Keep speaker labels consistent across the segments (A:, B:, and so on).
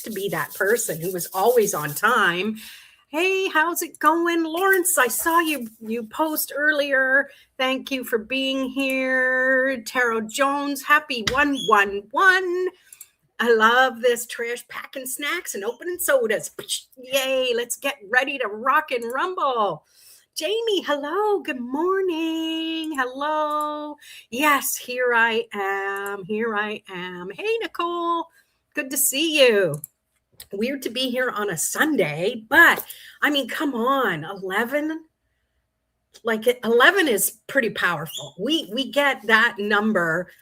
A: used to be that person who was always on time. Hey, how's it going? Lawrence, I saw you post earlier. Thank you for being here. Taro Jones, happy 111. I love this. Trish packing snacks and opening sodas. Yay, let's get ready to rock and rumble. Jamie, hello. Good morning. Hello. Yes, here I am. Here I am. Hey, Nicole. Good to see you. Weird to be here on a Sunday, but I mean, come on, 11. Like 11 is pretty powerful. We get that number.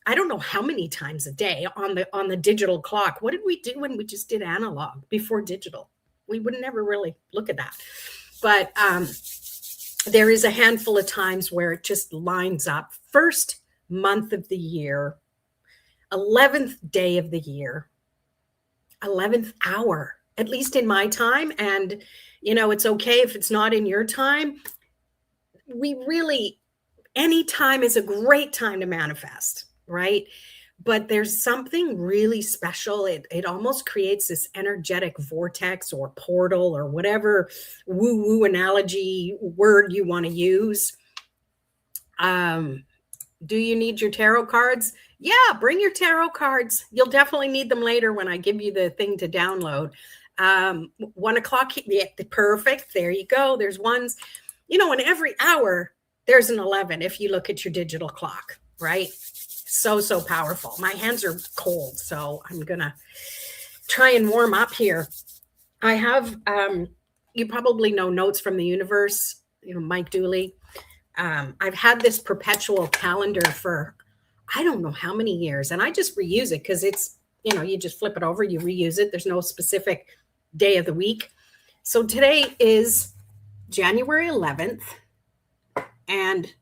A: I don't know how many times a day on the digital clock. What did we do when we just did analog before digital? We would never really look at that. But there is a handful of times where it just lines up. First month of the year, 11th day of the year, 11th hour, at least in my time. And, it's okay if it's not in your time. Any time is a great time to manifest, right? But there's something really special. It almost creates this energetic vortex or portal or whatever woo-woo analogy word you want to use. Do you need your tarot cards? Yeah, bring your tarot cards. You'll definitely need them later when I give you the thing to download. 1 o'clock, yeah, perfect. There you go. There's ones, in every hour, there's an 11 if you look at your digital clock, right? So powerful. My hands are cold, so I'm going to try and warm up here. I have, you probably know Notes from the Universe, Mike Dooley. I've had this perpetual calendar for I don't know how many years, and I just reuse it because it's, you just flip it over, you reuse it. There's no specific day of the week. So today is January 11th, and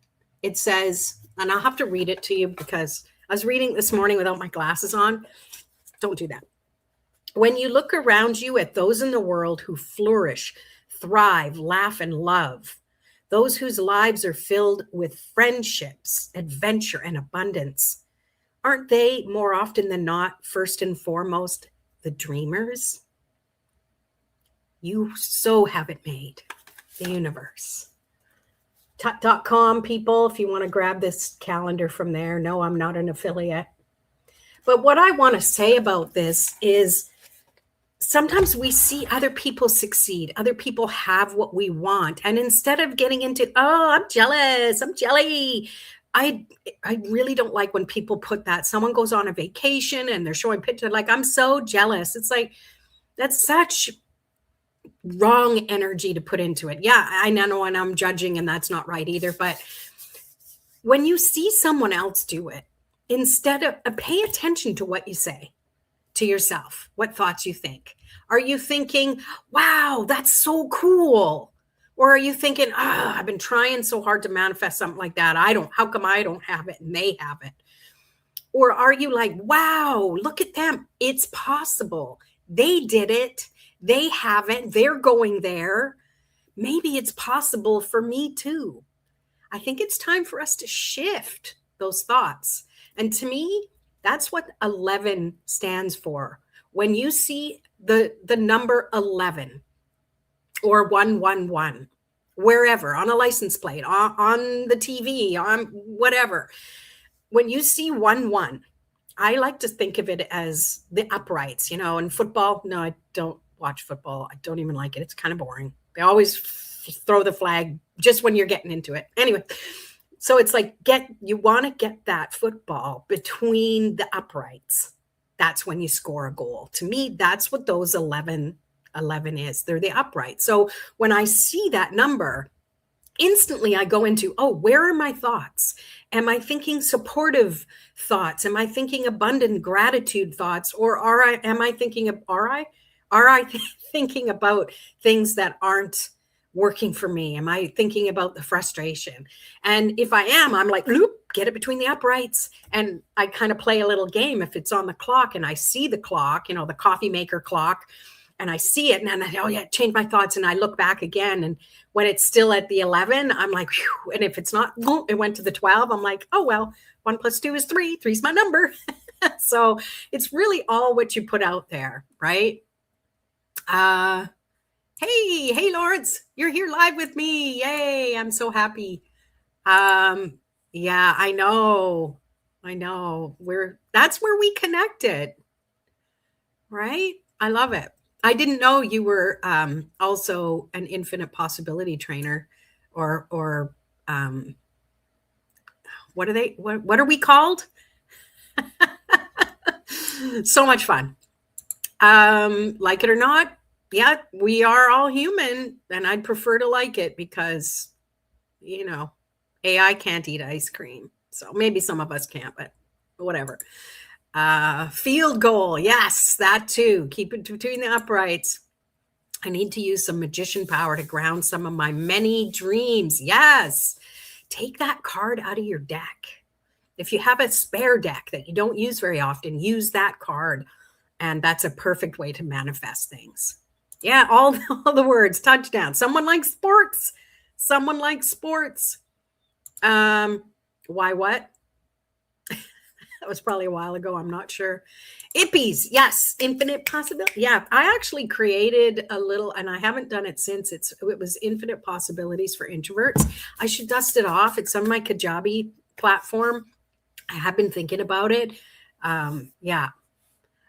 A: it says, and I'll have to read it to you because I was reading this morning without my glasses on. Don't do that. When you look around you at those in the world who flourish, thrive, laugh, and love, those whose lives are filled with friendships, adventure, and abundance, aren't they more often than not, first and foremost, the dreamers? You so have it made, the universe. Tut.com, people, if you want to grab this calendar from there. No, I'm not an affiliate. But what I want to say about this is sometimes we see other people succeed. Other people have what we want. And instead of getting into, I'm jealous, I'm jelly. I really don't like when people put that. Someone goes on a vacation and they're showing pictures like, I'm so jealous. It's like, that's such wrong energy to put into it. Yeah, I know, and I'm judging, and that's not right either. But when you see someone else do it, instead of pay attention to what you say to yourself, what thoughts you think. Are you thinking, wow, that's so cool? Or are you thinking, I've been trying so hard to manifest something like that. How come I don't have it and they have it? Or are you like, wow, look at them. It's possible. They did it. They haven't. They're going there. Maybe it's possible for me too. I think it's time for us to shift those thoughts. And to me, that's what 11 stands for. When you see the number 11 or 111, wherever, on a license plate, on the TV, on whatever, when you see 11, I like to think of it as the uprights, in football. No, I don't watch football. I don't even like it. It's kind of boring. They always throw the flag just when you're getting into it. Anyway, so it's like you want to get that football between the uprights. That's when you score a goal. To me, that's what those 11 is. They're the uprights. So when I see that number, instantly I go into, where are my thoughts? Am I thinking supportive thoughts? Am I thinking abundant gratitude thoughts? Or am I thinking about things that aren't working for me? Am I thinking about the frustration? And if I am, I'm like, get it between the uprights. And I kind of play a little game. If it's on the clock and I see the clock, the coffee maker clock, and I see it, and then I change my thoughts, and I look back again. And when it's still at the 11, I'm like, whew. And if it's not, it went to the 12. I'm like, 1 + 2 is 3. 3's my number. So it's really all what you put out there, right? Uh, hey, Lawrence, you're here live with me. Yay, I'm so happy. Um, yeah, I know. I know. That's where we connected, right? I love it. I didn't know you were also an infinite possibility trainer or um what are we called? So much fun. Like it or not, yeah, we are all human, and I'd prefer to like it because, you know, AI can't eat ice cream. So maybe some of us can't, but whatever. Field goal. Yes, that too. Keep it between the uprights. I need to use some magician power to ground some of my many dreams. Yes. Take that card out of your deck. If you have a spare deck that you don't use very often, use that card. And that's a perfect way to manifest things. Yeah, all the words. Touchdown. Someone likes sports. Someone likes sports. Why what? That was probably a while ago. I'm not sure. Ippies. Yes. Infinite possibility. Yeah. I actually created a little, and I haven't done it since. It was infinite possibilities for introverts. I should dust it off. It's on my Kajabi platform. I have been thinking about it. Yeah.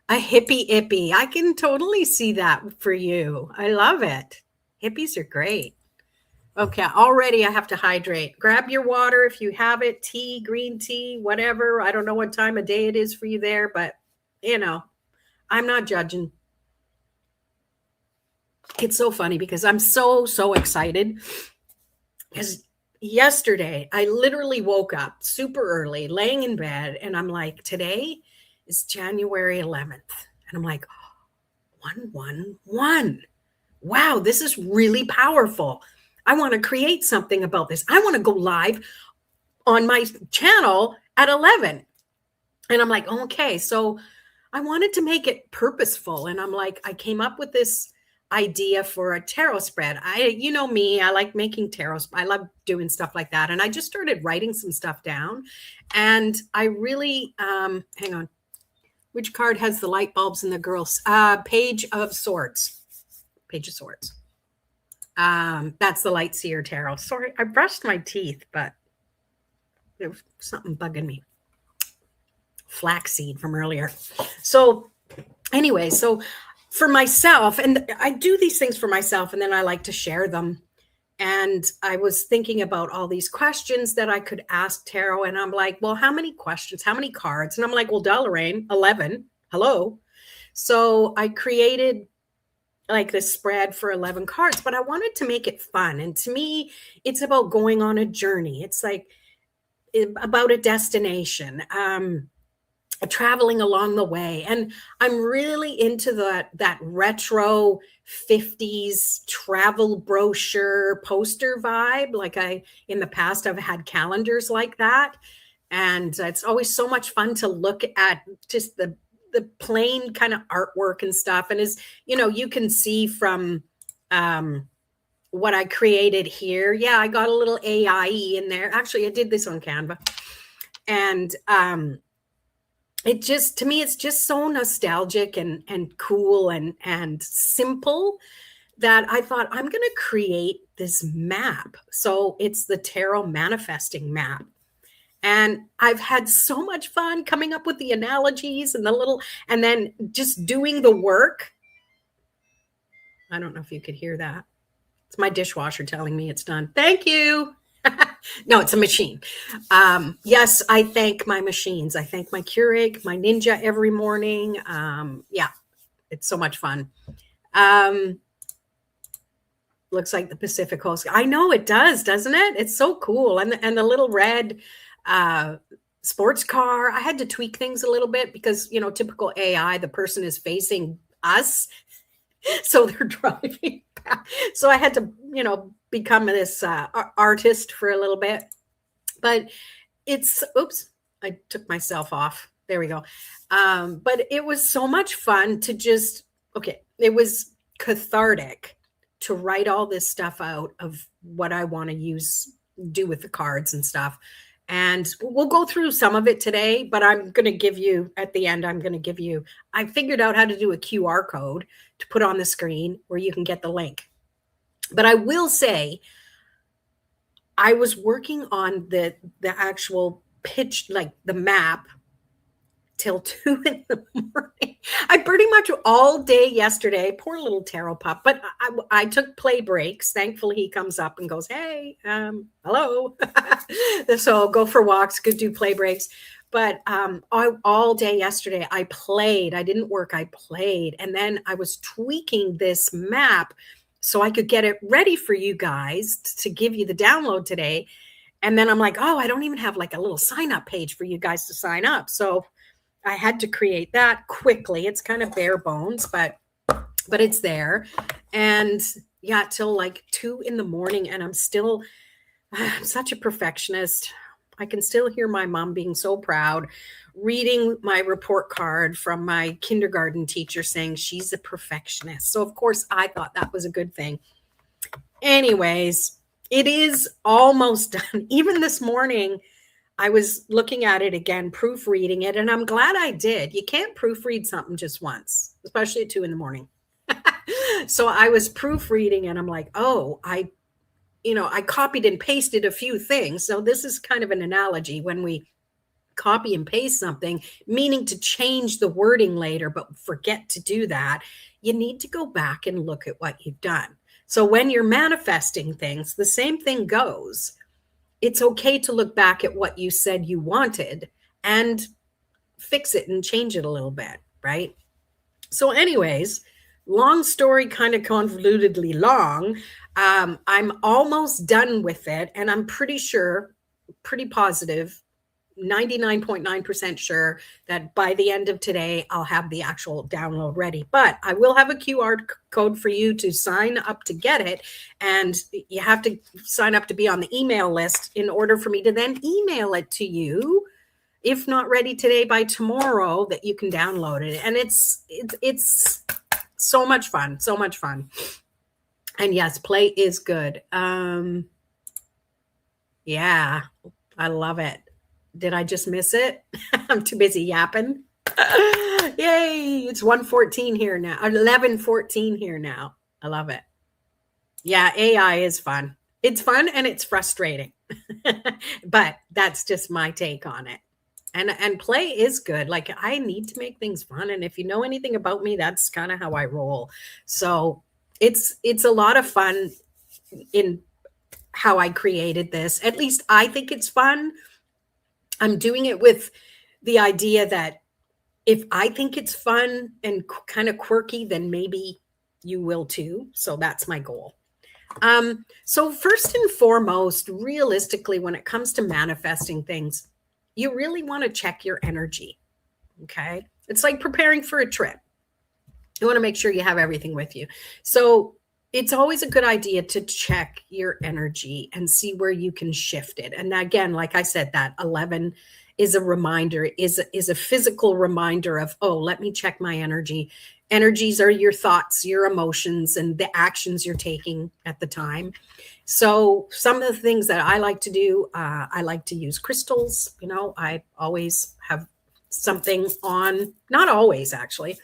A: A hippie ippie. I can totally see that for you. I love it. Hippies are great. Okay, already I have to hydrate. Grab your water if you have it, tea, green tea, whatever. I don't know what time of day it is for you there, but I'm not judging. It's so funny because I'm so excited because yesterday I literally woke up super early, laying in bed, and I'm like, today is January 11th. And I'm like, 111. Wow, this is really powerful. I want to create something about this. I want to go live on my channel at 11. And I'm like, okay. So I wanted to make it purposeful. And I'm like, I came up with this idea for a tarot spread. You know me, I like making tarot. I love doing stuff like that. And I just started writing some stuff down. And I really, hang on. Which card has the light bulbs in the girls? Page of Swords. Page of Swords. That's the Light Seer Tarot. Sorry, I brushed my teeth, but there was something bugging me. Flaxseed from earlier. So anyway, so for myself, and I do these things for myself, and then I like to share them. And I was thinking about all these questions that I could ask tarot. And I'm like, well, how many questions? How many cards? And I'm like, well, Lorraine, 11. Hello. So I created like this spread for 11 cards, but I wanted to make it fun. And to me, it's about going on a journey. It's like about a destination, traveling along the way. And I'm really into that retro 50s travel brochure poster vibe. Like in the past, I've had calendars like that. And it's always so much fun to look at just the plain kind of artwork and stuff. And as you can see from what I created here. Yeah, I got a little AI in there. Actually, I did this on Canva. And it just, to me, it's just so nostalgic and cool and simple that I thought I'm going to create this map. So it's the tarot manifesting map. And I've had so much fun coming up with the analogies and and then just doing the work. I don't know if you could hear that. It's my dishwasher telling me it's done. Thank you. No, it's a machine. Yes, I thank my machines. I thank my Keurig, my Ninja every morning. Yeah, it's so much fun. Looks like the Pacific Coast. I know it does, doesn't it? It's so cool. And the little red sports car. I had to tweak things a little bit because, typical AI, the person is facing us. So they're driving back. So I had to, become this artist for a little bit. But oops, I took myself off. There we go. But it was so much fun to it was cathartic to write all this stuff out of what I want to do with the cards and stuff. And we'll go through some of it today, but I'm going to give you at the end, I figured out how to do a QR code to put on the screen where you can get the link. But I will say, I was working on the actual pitch, like the map, till 2 in the morning. I pretty much all day yesterday, poor little Taro pup, but I took play breaks. Thankfully, he comes up and goes, hey, hello. So I'll go for walks, go do play breaks. But all day yesterday, I played. I didn't work, I played. And then I was tweaking this map so I could get it ready for you guys to give you the download today. And then I'm like, oh, I don't even have like a little sign up page for you guys to sign up. So I had to create that quickly. It's kind of bare bones, but it's there. And yeah, till like 2 in the morning. And I'm such a perfectionist. I can still hear my mom being so proud, reading my report card from my kindergarten teacher saying she's a perfectionist. So of course I thought that was a good thing. Anyways, it is almost done. Even this morning, I was looking at it again, proofreading it, and I'm glad I did. You can't proofread something just once, especially at 2 in the morning. So I was proofreading and I'm like, oh, I copied and pasted a few things. So this is kind of an analogy when we copy and paste something, meaning to change the wording later, but forget to do that. You need to go back and look at what you've done. So when you're manifesting things, the same thing goes. It's okay to look back at what you said you wanted and fix it and change it a little bit, right? So anyways, long story, kind of convolutedly long. I'm almost done with it, and I'm pretty positive, 99.9% sure that by the end of today, I'll have the actual download ready. But I will have a QR code for you to sign up to get it. And you have to sign up to be on the email list in order for me to then email it to you. If not ready today, by tomorrow, that you can download it. And it's so much fun, so much fun. And yes, play is good. Yeah, I love it. Did I just miss it? I'm too busy yapping. Yay, it's 1:14 here now. 11:14 here now. I love it. Yeah, AI is fun. It's fun and it's frustrating. But that's just my take on it. And play is good. Like, I need to make things fun. And if you know anything about me, that's kind of how I roll. So it's a lot of fun in how I created this. At least I think it's fun. I'm doing it with the idea that if I think it's fun and kind of quirky, then maybe you will too. So that's my goal. So first and foremost, realistically, when it comes to manifesting things, you really want to check your energy. Okay. It's like preparing for a trip. You want to make sure you have everything with you. So it's always a good idea to check your energy and see where you can shift it. And again, like I said, that 11 is a reminder, is a physical reminder of, oh, let me check my energy. Energies are your thoughts, your emotions, and the actions you're taking at the time. So some of the things that I like to do, I like to use crystals. I always have something on, not always actually.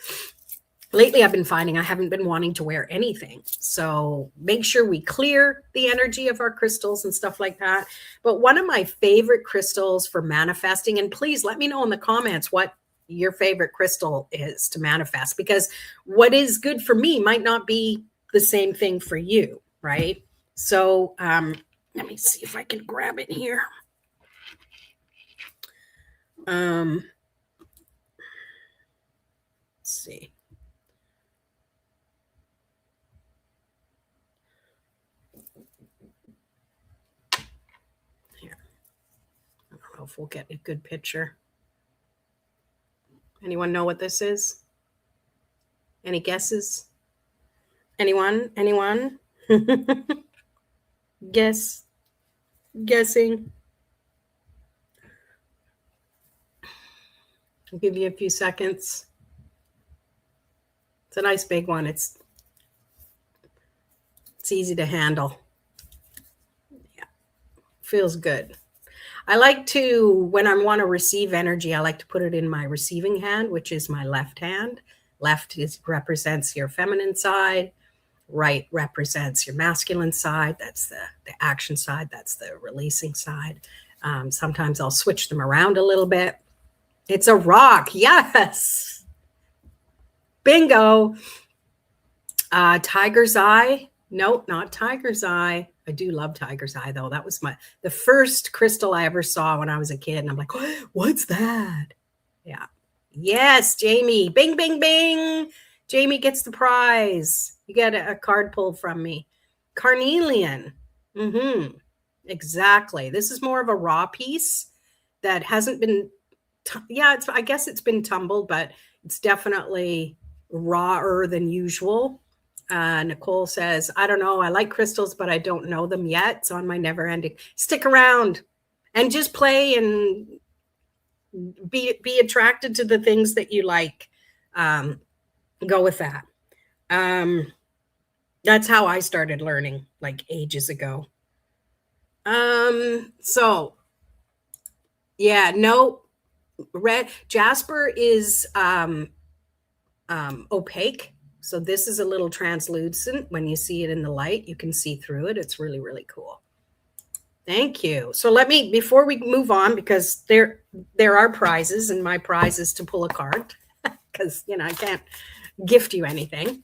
A: Lately, I've been finding I haven't been wanting to wear anything. So make sure we clear the energy of our crystals and stuff like that. But one of my favorite crystals for manifesting, and please let me know in the comments what your favorite crystal is to manifest, because what is good for me might not be the same thing for you, right? So let me see if I can grab it here. Let's see. Here. I don't know if we'll get a good picture. Anyone know what this is? Any guesses? Anyone? Guessing. I'll give you a few seconds. It's a nice big one. It's easy to handle. Yeah, feels good. I like to, when I want to receive energy, I like to put it in my receiving hand, which is my left hand. Left represents your feminine side. Right represents your masculine side. That's the action side. That's the releasing side. Sometimes I'll switch them around a little bit. It's a rock. Yes. Bingo. Tiger's eye. Nope, not tiger's eye. I do love tiger's eye, though. That was the first crystal I ever saw when I was a kid. And I'm like, what's that? Yeah. Yes, Jamie. Bing, bing, bing. Jamie gets the prize. You get a card pulled from me. Carnelian. Exactly. This is more of a raw piece that hasn't been, I guess it's been tumbled, but it's definitely rawer than usual. Nicole says, I don't know. I like crystals, but I don't know them yet. It's on my never ending. Stick around and just play and be attracted to the things that you like. Go with that. That's how I started learning, like ages ago. So yeah, no, red jasper is opaque. So this is a little translucent. When you see it in the light, you can see through it. It's really, really cool. Thank you. So before we move on, because there are prizes, and my prize is to pull a card because, I can't gift you anything.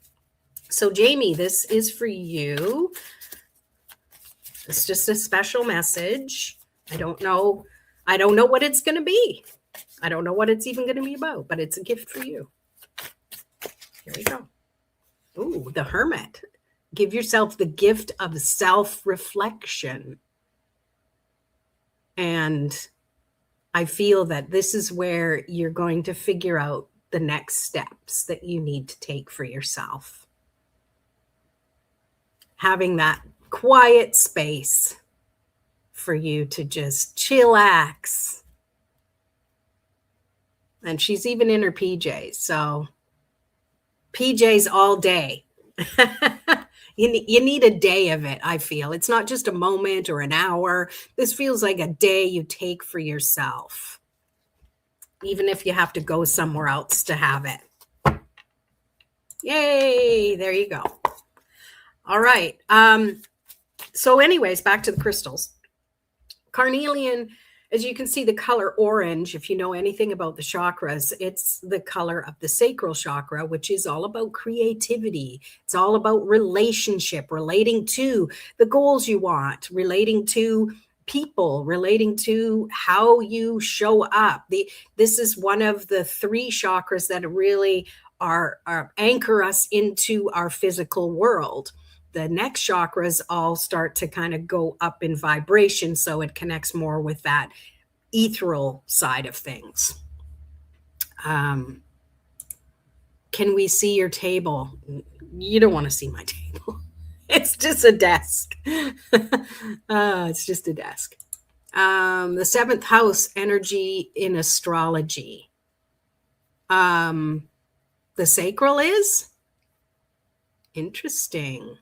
A: So Jamie, this is for you. It's just a special message. I don't know what it's going to be. I don't know what it's even going to be about, but it's a gift for you. Here we go. Ooh, the Hermit. Give yourself the gift of self-reflection. And I feel that this is where you're going to figure out the next steps that you need to take for yourself. Having that quiet space for you to just chillax. And she's even in her PJs. So PJs all day. You need a day of it, I feel. It's not just a moment or an hour. This feels like a day you take for yourself, even if you have to go somewhere else to have it. Yay, there you go. All right. So anyways, back to the crystals. Carnelian, as you can see, the color orange, if you know anything about the chakras, it's the color of the sacral chakra, which is all about creativity. It's all about relationship, relating to the goals you want, relating to people, relating to how you show up. This is one of the 3 chakras that really are anchor us into our physical world. The next chakras all start to kind of go up in vibration, so it connects more with that ethereal side of things. Can we see your table? You don't want to see my table. It's just a desk. It's just a desk. The 7th house energy in astrology. The sacral is interesting.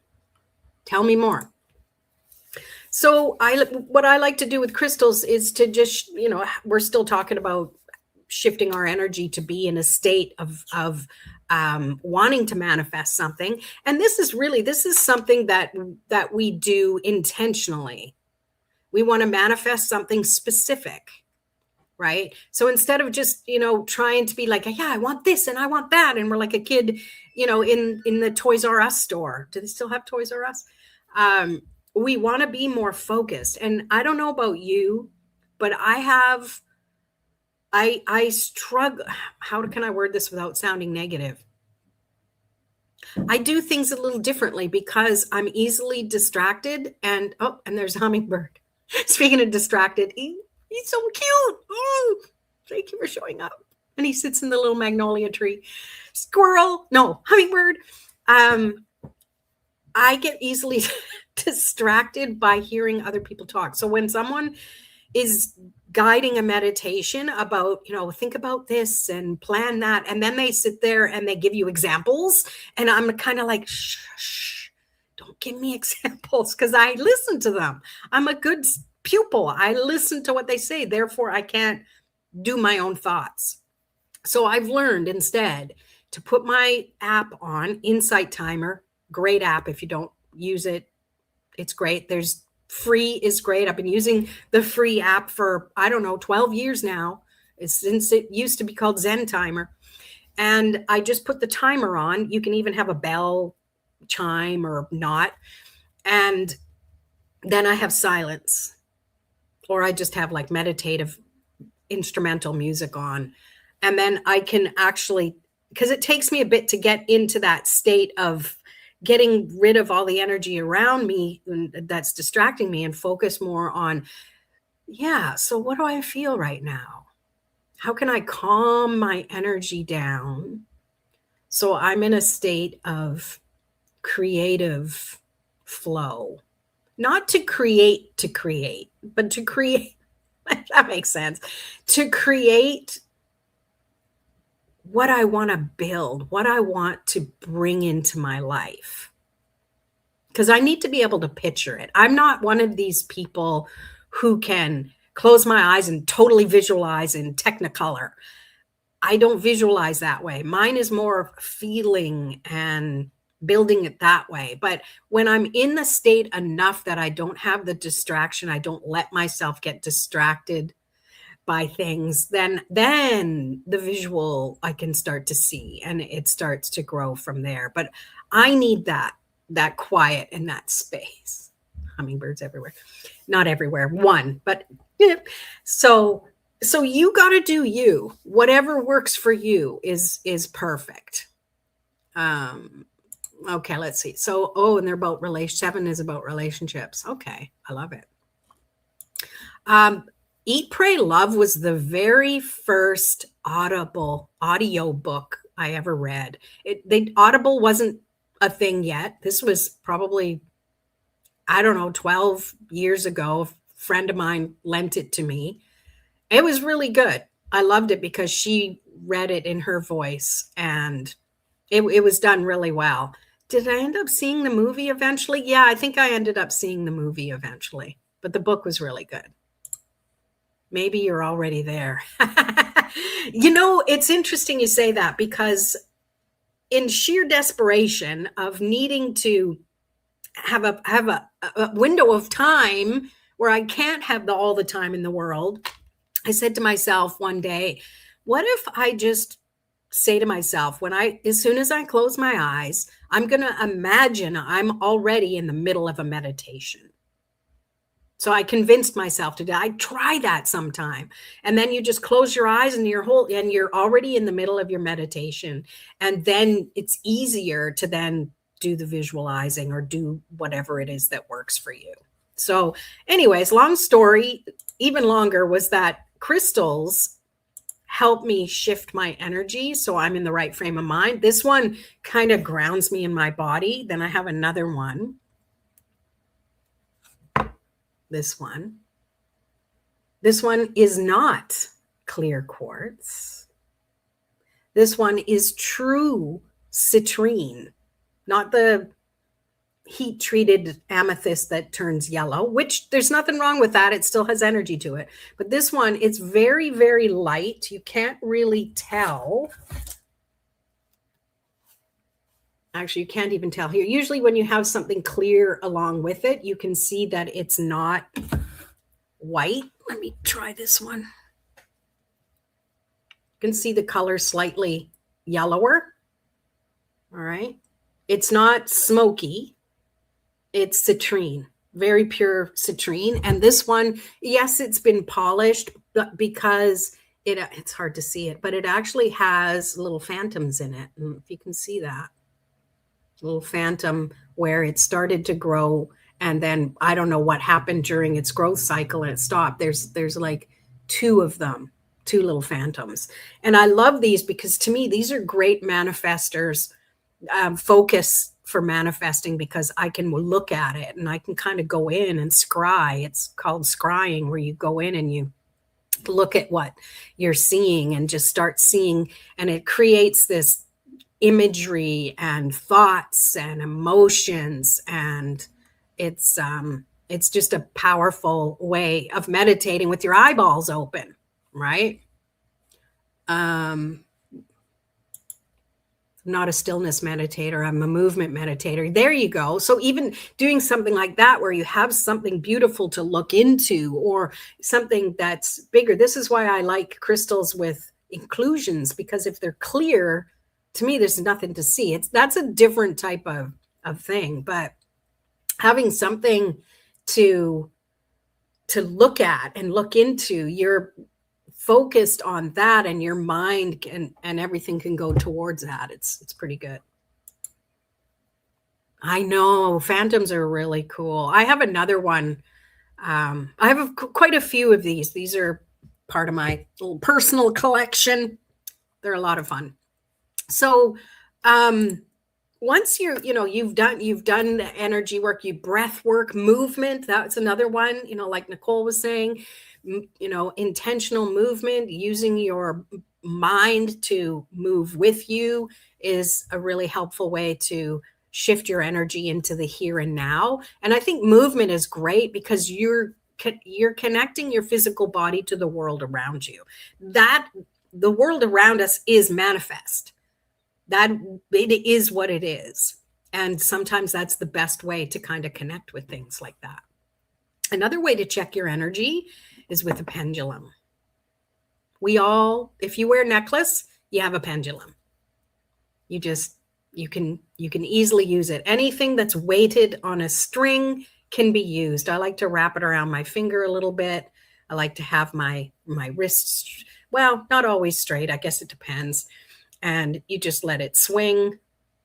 A: Tell me more. So what I like to do with crystals is to just, we're still talking about shifting our energy to be in a state of wanting to manifest something. And this is something that we do intentionally. We want to manifest something specific, right? So instead of just, trying to be like, yeah, I want this and I want that. And we're like a kid, in the Toys R Us store. Do they still have Toys R Us? We want to be more focused. And I don't know about you, but I struggle. How can I word this without sounding negative? I do things a little differently because I'm easily distracted. And there's Hummingbird. Speaking of distracted, he's so cute. Oh, thank you for showing up. And he sits in the little magnolia tree. Hummingbird. I get easily distracted by hearing other people talk. So when someone is guiding a meditation about, think about this and plan that, and then they sit there and they give you examples, and I'm kind of like, shh, don't give me examples, because I listen to them. I'm a good pupil. I listen to what they say. Therefore, I can't do my own thoughts. So I've learned instead to put my app on, Insight Timer. Great app. If you don't use it, it's great. There's free is great. I've been using the free app for, I don't know, 12 years now. Since it used to be called Zen Timer. And I just put the timer on. You can even have a bell chime or not. And then I have silence, or I just have like meditative instrumental music on. And then I can actually, because it takes me a bit to get into that state of getting rid of all the energy around me that's distracting me and focus more on, yeah, so what do I feel right now? How can I calm my energy down so I'm in a state of creative flow? Not to create, but to create, that makes sense, to create what I want to build, what I want to bring into my life. Because I need to be able to picture it. I'm not one of these people who can close my eyes and totally visualize in Technicolor. I don't visualize that way. Mine is more feeling and building it that way. But when I'm in the state enough that I don't have the distraction, I don't let myself get distracted by things, then the visual I can start to see, and it starts to grow from there. But I need that quiet in that space. Hummingbirds everywhere. Not everywhere, one, but yeah. So you got to do you. Whatever works for you is perfect. Okay, let's see. So, and they're about 7 is about relationships. Okay, I love it. Eat, Pray, Love was the very first audio book I ever read. Audible wasn't a thing yet. This was probably, I don't know, 12 years ago. A friend of mine lent it to me. It was really good. I loved it because she read it in her voice, and it was done really well. Did I end up seeing the movie eventually? Yeah, I think I ended up seeing the movie eventually, but the book was really good. Maybe you're already there. It's interesting you say that, because in sheer desperation of needing to have a window of time where I can't have all the time in the world, I said to myself one day, what if I just say to myself, as soon as I close my eyes, I'm going to imagine I'm already in the middle of a meditation. So I convinced myself to try that sometime. And then you just close your eyes and you're already in the middle of your meditation. And then it's easier to then do the visualizing or do whatever it is that works for you. So anyways, long story, even longer, was that crystals help me shift my energy so I'm in the right frame of mind. This one kind of grounds me in my body. Then I have another one. This one is not clear quartz. This one is true citrine, not the heat treated amethyst that turns yellow, which there's nothing wrong with that. It still has energy to it. But this one, it's very, very light. You can't really tell. Actually, you can't even tell here. Usually when you have something clear along with it, you can see that it's not white. Let me try this one. You can see the color slightly yellower. All right. It's not smoky. It's citrine, very pure citrine. And this one, yes, it's been polished, but because it's hard to see it, but it actually has little phantoms in it. And if you can see that. Little phantom where it started to grow, and then I don't know what happened during its growth cycle and it stopped. There's like 2 of them, 2 little phantoms. And I love these because to me, these are great manifestors, focus for manifesting, because I can look at it and I can kind of go in and scry. It's called scrying, where you go in and you look at what you're seeing and just start seeing, and it creates this imagery and thoughts and emotions, and it's It's just a powerful way of meditating with your eyeballs open, right? I'm not a stillness meditator. I'm a movement meditator. There you go. So even doing something like that, where you have something beautiful to look into or something that's bigger. This is why I like crystals with inclusions, because if they're clear, to me, there's nothing to see. That's a different type of thing. But having something to look at and look into, you're focused on that, and your mind and everything can go towards that. It's pretty good. I know phantoms are really cool. I have another one. I have quite a few of these. These are part of my little personal collection. They're a lot of fun. So once you've done the energy work, you breath work, movement, that's another one, like Nicole was saying, intentional movement, using your mind to move with you is a really helpful way to shift your energy into the here and now. And I think movement is great because you're connecting your physical body to the world around you. That the world around us is manifest. That it is what it is. And sometimes that's the best way to kind of connect with things like that. Another way to check your energy is with a pendulum. If you wear a necklace, you have a pendulum. You can easily use it. Anything that's weighted on a string can be used. I like to wrap it around my finger a little bit. I like to have my wrists, well, not always straight. I guess it depends. And you just let it swing.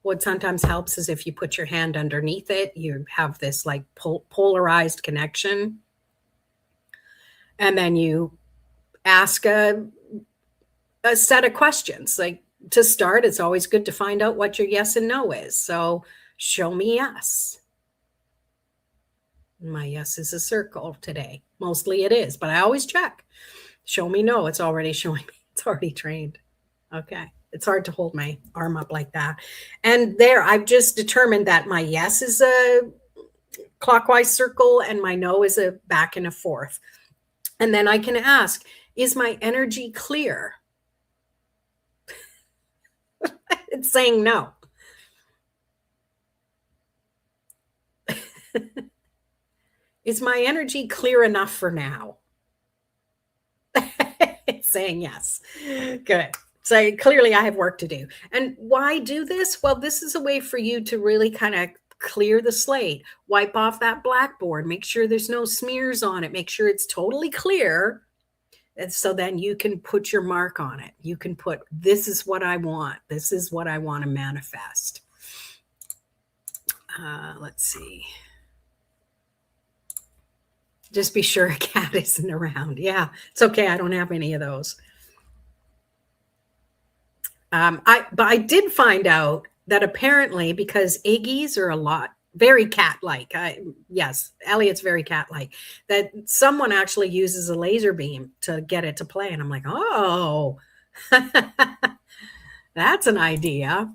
A: What sometimes helps is if you put your hand underneath it, you have this like polarized connection. And then you ask a set of questions. Like, to start, it's always good to find out what your yes and no is. So show me yes. My yes is a circle today. Mostly it is, but I always check. Show me no. It's already showing me. It's already trained. Okay. It's hard to hold my arm up like that. And there, I've just determined that my yes is a clockwise circle and my no is a back and a forth. And then I can ask, is my energy clear? It's saying no. Is my energy clear enough for now? It's saying yes. Good. So clearly I have work to do. And why do this? Well, this is a way for you to really kind of clear the slate, wipe off that blackboard, make sure there's no smears on it, make sure it's totally clear. And so then you can put your mark on it. You can put, this is what I want. This is what I want to manifest. Let's see. Just be sure a cat isn't around. Yeah, it's okay. I don't have any of those. But I did find out that apparently, because Iggy's are very cat-like. Yes, Elliot's very cat-like. That someone actually uses a laser beam to get it to play, and I'm like, oh, that's an idea.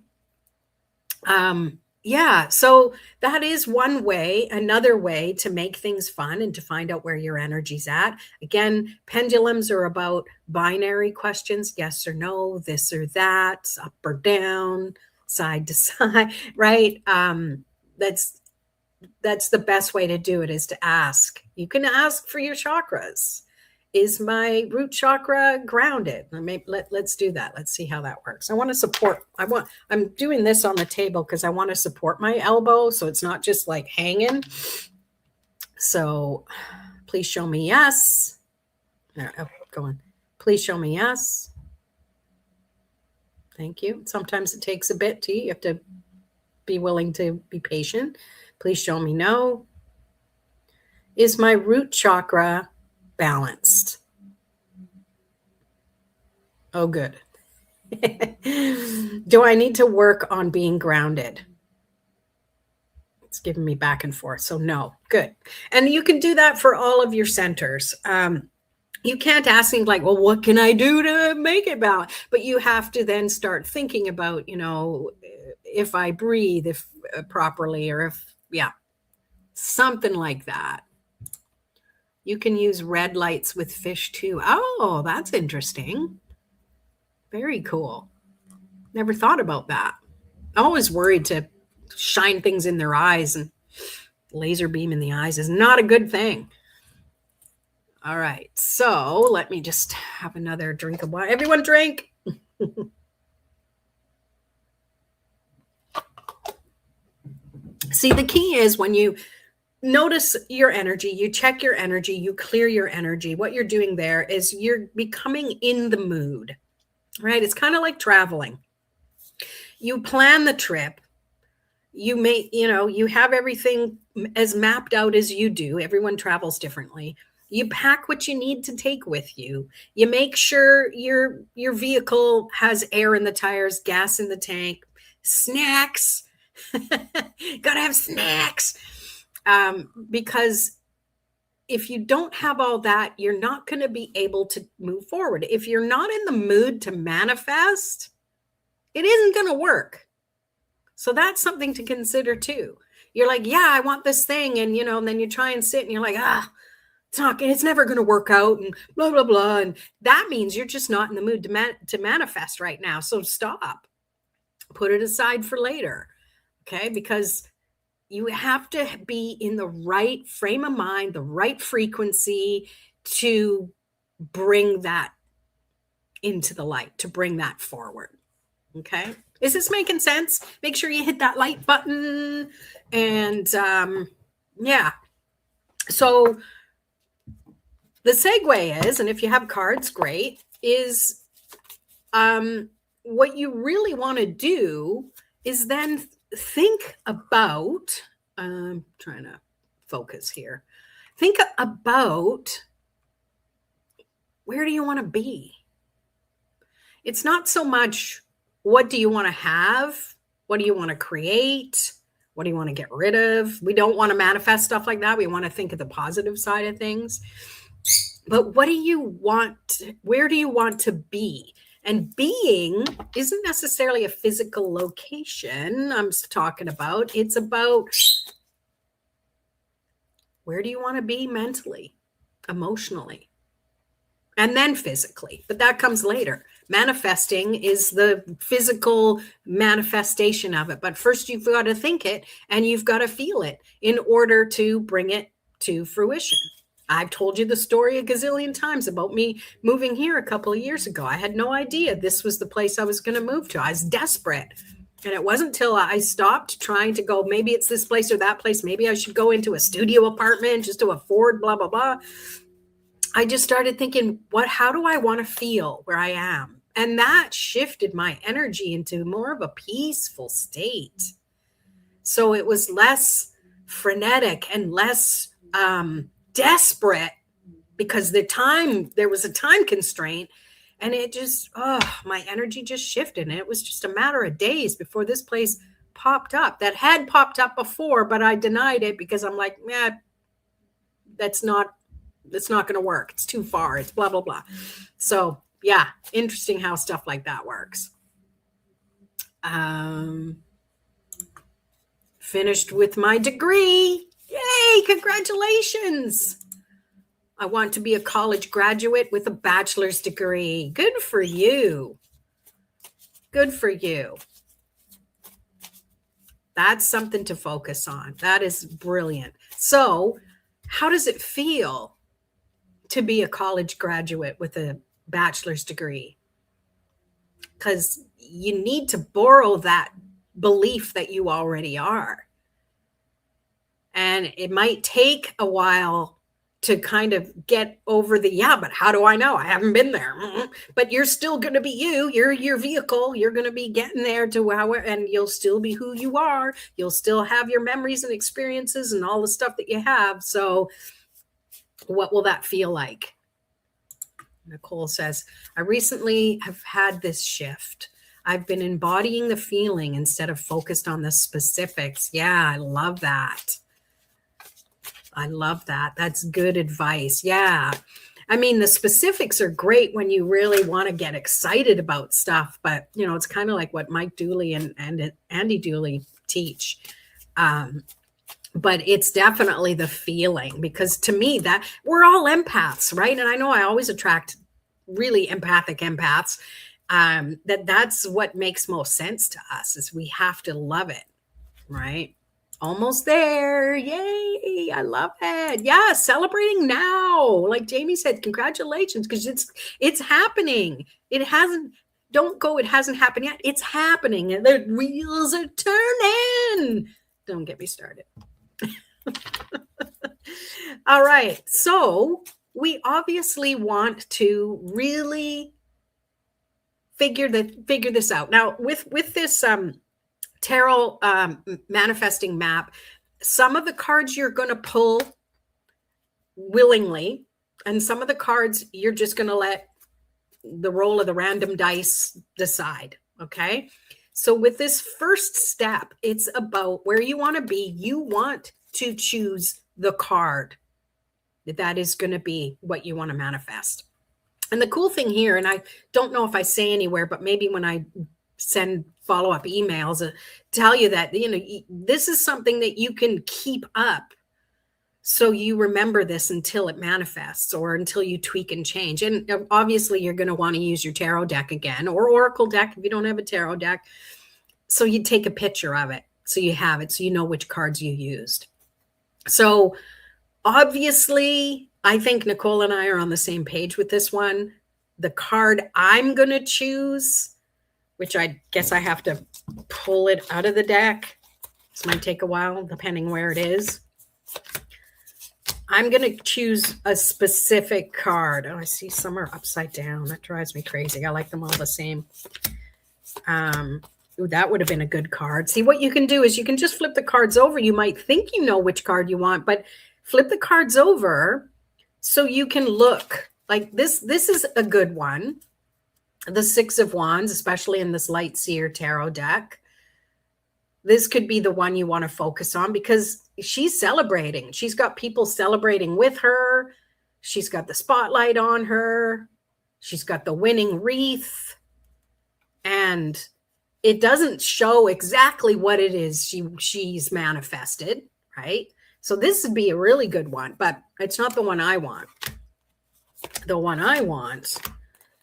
A: Yeah, so that is one way. Another way to make things fun and to find out where your energy's at. Again, pendulums are about binary questions, yes or no, this or that, up or down, side to side, right? That's the best way to do it, is to ask. You can ask for your chakras. Is my root chakra grounded? Let's do that. Let's see how that works. I want to support. I'm doing this on the table because I want to support my elbow, so it's not just like hanging. So please show me yes. There, go on. Please show me yes. Thank you. Sometimes it takes a bit too. You have to be willing to be patient. Please show me no. Is my root chakra balanced? Oh, good. Do I need to work on being grounded? It's giving me back and forth. So no, good. And you can do that for all of your centers. You can't ask things like, well, what can I do to make it balanced? But you have to then start thinking about, if I breathe properly, or if, something like that. You can use red lights with fish too. Oh, that's interesting. Very cool. Never thought about that. I'm always worried to shine things in their eyes, and laser beam in the eyes is not a good thing. All right. So let me just have another drink of wine. Everyone drink. See, the key is when you notice your energy, you check your energy, you clear your energy. What you're doing there is you're becoming in the mood, right? It's kind of like traveling. You plan the trip. You may, you have everything as mapped out as you do. Everyone travels differently. You pack what you need to take with you. You make sure your vehicle has air in the tires, gas in the tank, snacks. Gotta have snacks. Because if you don't have all that, you're not going to be able to move forward. If you're not in the mood to manifest, it isn't going to work. So that's something to consider too. You're like, yeah, I want this thing. And, and then you try and sit and you're like, it's never going to work out and blah, blah, blah. And that means you're just not in the mood to manifest right now. So stop, put it aside for later. Okay. Because you have to be in the right frame of mind, the right frequency to bring that into the light, to bring that forward. Okay. Is this making sense? Make sure you hit that like button. And yeah. So the segue is, and if you have cards, great, is what you really want to do is then think about, I'm trying to focus here. Think about, where do you want to be? It's not so much what do you want to have? What do you want to create? What do you want to get rid of? We don't want to manifest stuff like that. We want to think of the positive side of things. But what do you want? Where do you want to be? And being isn't necessarily a physical location I'm talking about. It's about, where do you want to be mentally, emotionally, and then physically? But that comes later. Manifesting is the physical manifestation of it. But first you've got to think it and you've got to feel it in order to bring it to fruition. I've told you the story a gazillion times about me moving here a couple of years ago. I had no idea this was the place I was going to move to. I was desperate. And it wasn't until I stopped trying to go, maybe it's this place or that place. Maybe I should go into a studio apartment just to afford blah, blah, blah. I just started thinking, how do I want to feel where I am? And that shifted my energy into more of a peaceful state. So it was less frenetic and less desperate, because there was a time constraint, and it just, my energy just shifted. And it was just a matter of days before this place popped up that had popped up before, but I denied it because I'm like, that's not going to work. It's too far. It's blah, blah, blah. So yeah, interesting how stuff like that works. Finished with my degree. Yay, congratulations. I want to be a college graduate with a bachelor's degree. Good for you. Good for you. That's something to focus on. That is brilliant. So, how does it feel to be a college graduate with a bachelor's degree? Because you need to borrow that belief that you already are. And it might take a while to kind of get over but how do I know? I haven't been there. But you're still going to be you. You're your vehicle. You're going to be getting there and you'll still be who you are. You'll still have your memories and experiences and all the stuff that you have. So what will that feel like? Nicole says, I recently have had this shift. I've been embodying the feeling instead of focused on the specifics. Yeah, I love that. I love that. That's good advice. Yeah. I mean, the specifics are great when you really want to get excited about stuff, but it's kind of like what Mike Dooley and Andy Dooley teach. but it's definitely the feeling, because to me, that we're all empaths, right? And I know I always attract really empathic empaths. That's what makes most sense to us, is we have to love it, right? Almost there. Yay. I love it. Yeah, celebrating now. Like Jamie said, congratulations, because it's happening. It hasn't, don't go, it hasn't happened yet. It's happening. And the wheels are turning. Don't get me started. All right. So we obviously want to really figure this out. Now with this tarot manifesting map, some of the cards you're going to pull willingly, and some of the cards you're just going to let the roll of the random dice decide. Okay. So with this first step, it's about where you want to be. You want to choose the card that is going to be what you want to manifest. And the cool thing here, and I don't know if I say anywhere, but maybe when I send follow-up emails, tell you that, this is something that you can keep up, so you remember this until it manifests, or until you tweak and change. And obviously you're going to want to use your tarot deck again, or oracle deck if you don't have a tarot deck. So you take a picture of it, so you have it, so you know which cards you used. So obviously, I think Nicole and I are on the same page with this one. The card I'm going to choose, which I guess I have to pull it out of the deck. This might take a while, depending where it is. I'm going to choose a specific card. Oh, I see some are upside down. That drives me crazy. I like them all the same. Ooh, that would have been a good card. See, what you can do is you can just flip the cards over. You might think you know which card you want, but flip the cards over so you can look. Like this is a good one. The Six of Wands, especially in this Light Seer tarot deck. This could be the one you want to focus on, because she's celebrating. She's got people celebrating with her. She's got the spotlight on her. She's got the winning wreath. And it doesn't show exactly what it is she's manifested, right? So this would be a really good one, but it's not the one I want. The one I want,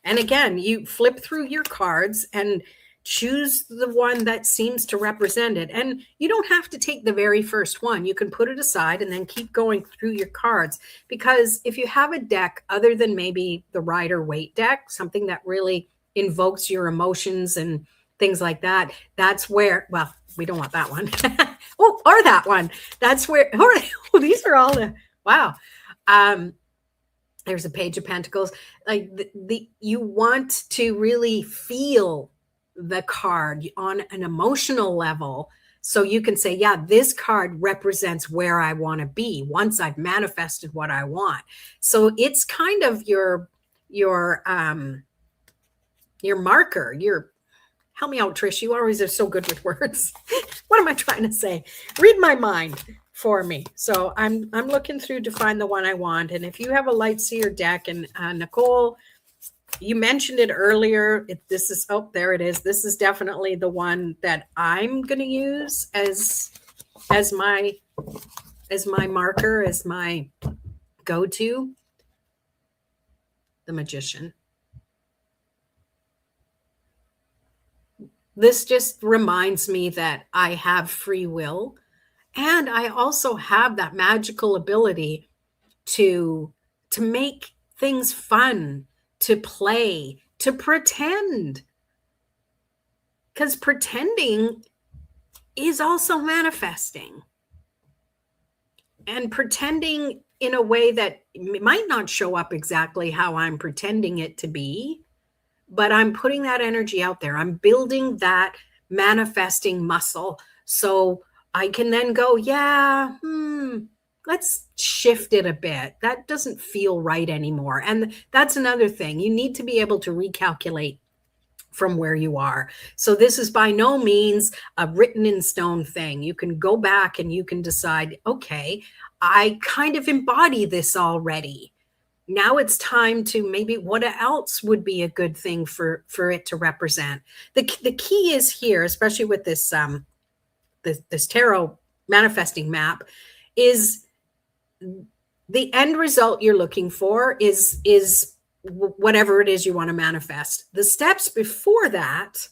A: and again, you flip through your cards and choose the one that seems to represent it. And you don't have to take the very first one. You can put it aside and then keep going through your cards. Because if you have a deck other than maybe the Rider-Waite deck, something that really invokes your emotions and things like that, that's where, well, we don't want that one. Oh, or that one. That's where, oh, these are all the, wow. There's a Page of Pentacles. Like you want to really feel the card on an emotional level, so you can say, yeah, this card represents where I want to be once I've manifested what I want. So it's kind of your marker. Help me out, Trish. You always are so good with words. What am I trying to say? Read my mind for me. So I'm looking through to find the one I want. And if you have a Light Seer deck, and Nicole, you mentioned it earlier, this is, oh, there it is. This is definitely the one that I'm going to use as my marker, as my go-to, the Magician. This just reminds me that I have free will, and I also have that magical ability to make things fun, to play, to pretend. Because pretending is also manifesting. And pretending in a way that might not show up exactly how I'm pretending it to be, but I'm putting that energy out there. I'm building that manifesting muscle, so I can then go, yeah, let's shift it a bit. That doesn't feel right anymore. And that's another thing. You need to be able to recalculate from where you are. So this is by no means a written in stone thing. You can go back and you can decide, okay, I kind of embody this already. Now it's time to maybe what else would be a good thing for it to represent. The key is here, especially with this this tarot manifesting map is the end result you're looking for is whatever it is you want to manifest. The steps before that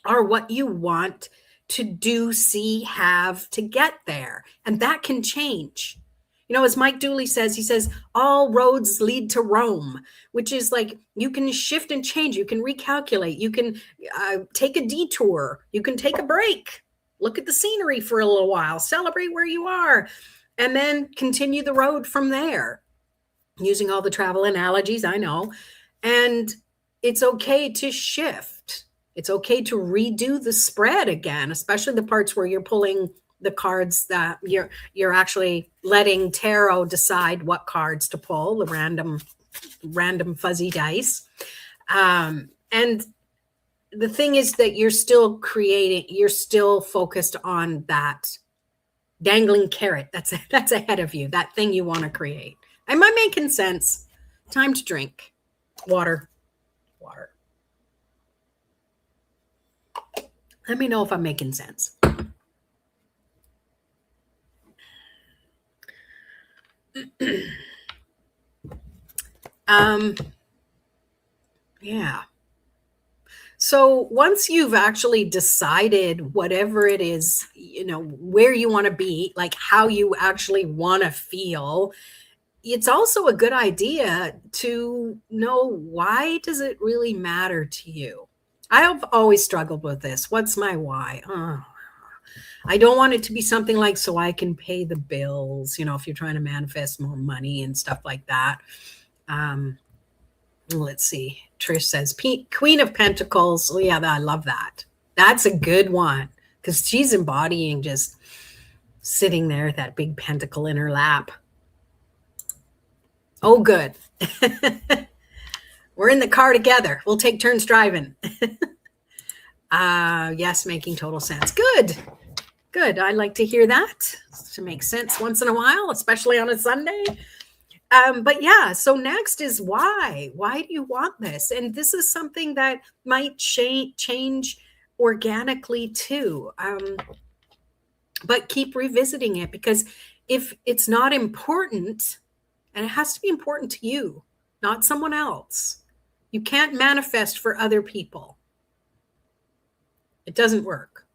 A: are what you want to do, see, have to get there. And that can change. You know, as Mike Dooley says, he says, all roads lead to Rome, which is like you can shift and change. You can recalculate. You can take a detour. You can take a break. Look at the scenery for a little while. Celebrate where you are. And then continue the road from there. Using all the travel analogies, I know. And it's okay to shift. It's okay to redo the spread again, especially the parts where you're pulling the cards that you're actually letting tarot decide what cards to pull, the random fuzzy dice. And the thing is that you're still focused on that dangling carrot that's ahead of you, that thing you want to create. Am I making sense? Time to drink water. Let me know if I'm making sense. Yeah. So once you've actually decided whatever it is, you know, where you want to be, like how you actually want to feel, it's also a good idea to know, why does it really matter to you? I've always struggled with this. What's my why? Oh, I don't want it to be something like so I can pay the bills, you know, if you're trying to manifest more money and stuff like that. Let's see. Trish says Queen of Pentacles. Oh, yeah, I love that. That's a good one because she's embodying just sitting there with that big pentacle in her lap. Oh, good. We're in the car together. We'll take turns driving. Yes, making total sense. Good. I like to hear that. To make sense once in a while, especially on a Sunday. But yeah, so next is why. Why do you want this? And this is something that might change organically too. But keep revisiting it, because if it's not important, and it has to be important to you, not someone else. You can't manifest for other people. It doesn't work.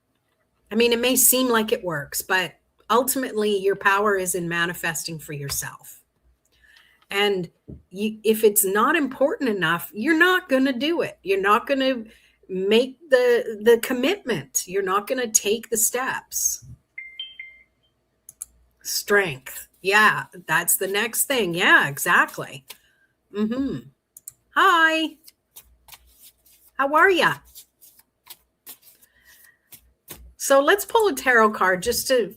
A: I mean, it may seem like it works, but ultimately your power is in manifesting for yourself. And if it's not important enough, you're not going to do it. You're not going to make the commitment. You're not going to take the steps. Strength. Yeah, that's the next thing. Yeah, exactly. Hi. How are ya? So let's pull a tarot card just to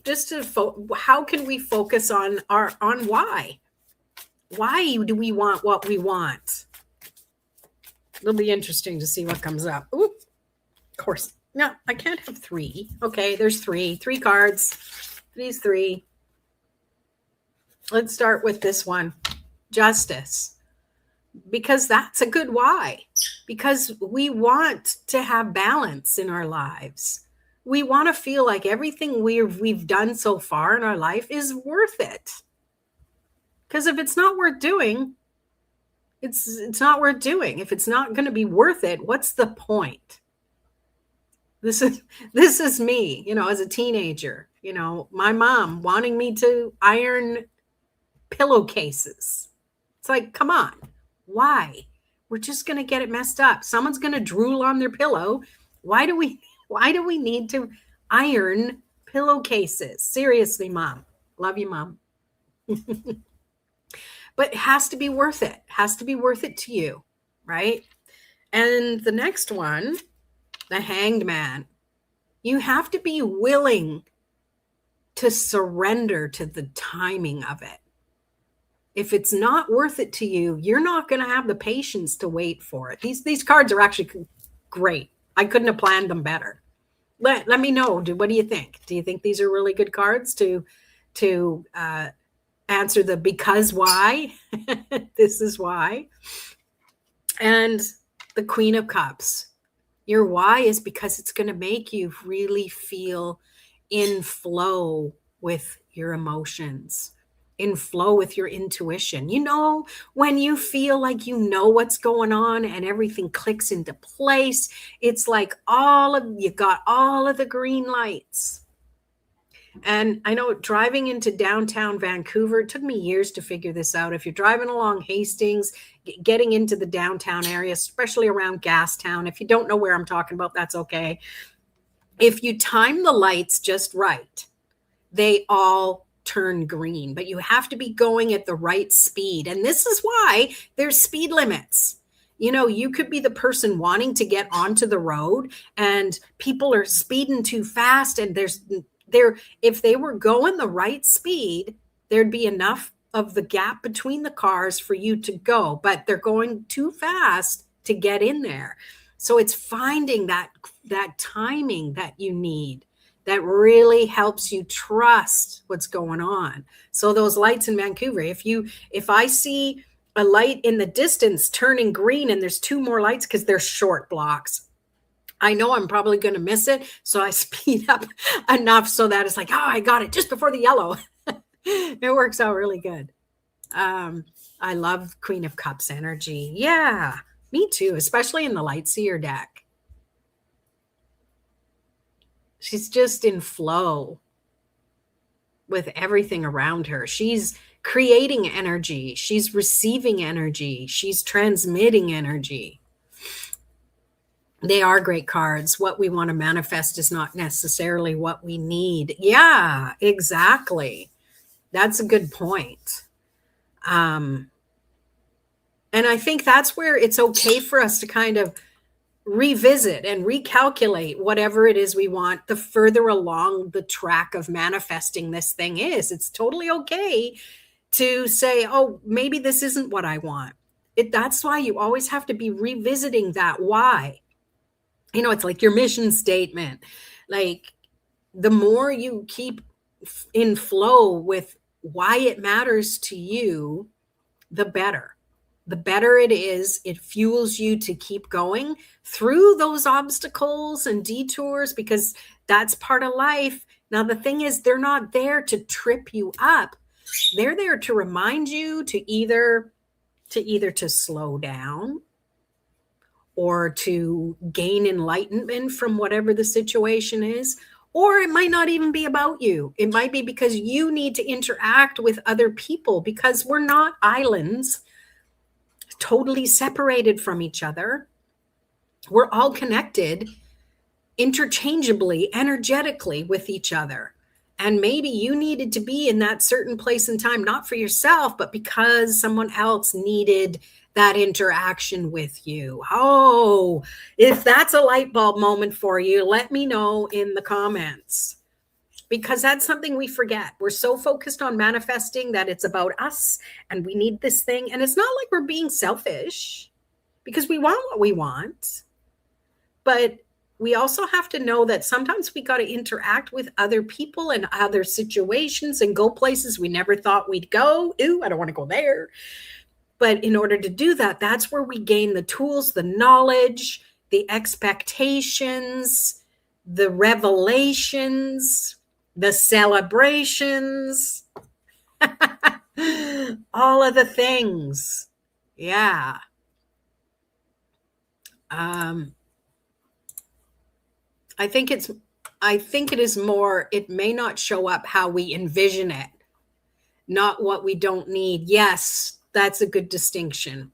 A: how can we focus on why? Why do we want what we want? It'll be interesting to see what comes up. Ooh, of course. No, I can't have three. Okay, there's three cards. These three. Let's start with this one. Justice. Because that's a good why. Because we want to have balance in our lives. We want to feel like everything we've done so far in our life is worth it. Because if it's not worth doing, it's not worth doing. If it's not going to be worth it, what's the point? This is me, you know, as a teenager, you know, my mom wanting me to iron pillowcases. It's like, come on, why? We're just going to get it messed up. Someone's going to drool on their pillow. Why do we need to iron pillowcases? Seriously, Mom. Love you, Mom. But it has to be worth it. Has to be worth it to you, right? And the next one, the Hanged Man. You have to be willing to surrender to the timing of it. If it's not worth it to you, you're not going to have the patience to wait for it. These cards are actually great. I couldn't have planned them better. Let me know. What do you think? Do you think these are really good cards to answer the because why? This is why. And the Queen of Cups. Your why is because it's going to make you really feel in flow with your emotions, in flow with your intuition. You know, when you feel like you know what's going on and everything clicks into place, it's like you got all of the green lights. And I know driving into downtown Vancouver, it took me years to figure this out. If you're driving along Hastings, getting into the downtown area, especially around Gastown, if you don't know where I'm talking about, that's okay. If you time the lights just right, they all turn green, but you have to be going at the right speed. And this is why there's speed limits. You know, you could be the person wanting to get onto the road and people are speeding too fast, and if they were going the right speed, there'd be enough of the gap between the cars for you to go, but they're going too fast to get in there. So it's finding that timing that you need that really helps you trust what's going on. So those lights in Vancouver, if I see a light in the distance turning green and there's two more lights because they're short blocks, I know I'm probably going to miss it. So I speed up enough so that it's like, oh, I got it just before the yellow. It works out really good. I love Queen of Cups energy. Yeah, me too, especially in the Lightseer deck. She's just in flow with everything around her. She's creating energy. She's receiving energy. She's transmitting energy. They are great cards. What we want to manifest is not necessarily what we need. Yeah, exactly. That's a good point. And I think that's where it's okay for us to kind of revisit and recalculate whatever it is we want the further along the track of manifesting this thing is. It's totally okay to say, oh, maybe this isn't what I want. That's why you always have to be revisiting that why. You know, it's like your mission statement. Like, the more you keep in flow with why it matters to you, the better. The better it is. It fuels you to keep going through those obstacles and detours, because that's part of life. Now, the thing is, they're not there to trip you up. They're there to remind you to either to slow down or to gain enlightenment from whatever the situation is. Or it might not even be about you. It might be because you need to interact with other people, because we're not islands totally separated from each other. We're all connected interchangeably, energetically with each other. And maybe you needed to be in that certain place and time, not for yourself, but because someone else needed that interaction with you. Oh, if that's a light bulb moment for you, let me know in the comments, because that's something we forget. We're so focused on manifesting that it's about us and we need this thing. And it's not like we're being selfish, because we want what we want. But we also have to know that sometimes we got to interact with other people and other situations and go places we never thought we'd go. Ooh, I don't want to go there. But in order to do that, that's where we gain the tools, the knowledge, the expectations, the revelations, the celebrations, all of the things. Yeah. I think it is more, it may not show up how we envision it, not what we don't need. Yes, that's a good distinction.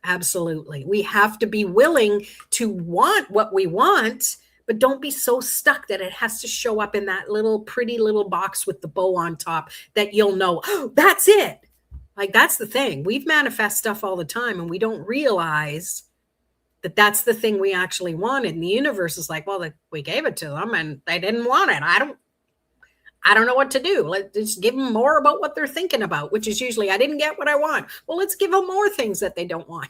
A: Absolutely. We have to be willing to want what we want, but don't be so stuck that it has to show up in that little pretty little box with the bow on top that you'll know, oh, that's it. Like, that's the thing. We've manifest stuff all the time and we don't realize that that's the thing we actually wanted. And the universe is like, well, we gave it to them and they didn't want it. I don't know what to do. Let's just give them more about what they're thinking about, which is usually, I didn't get what I want. Well, let's give them more things that they don't want.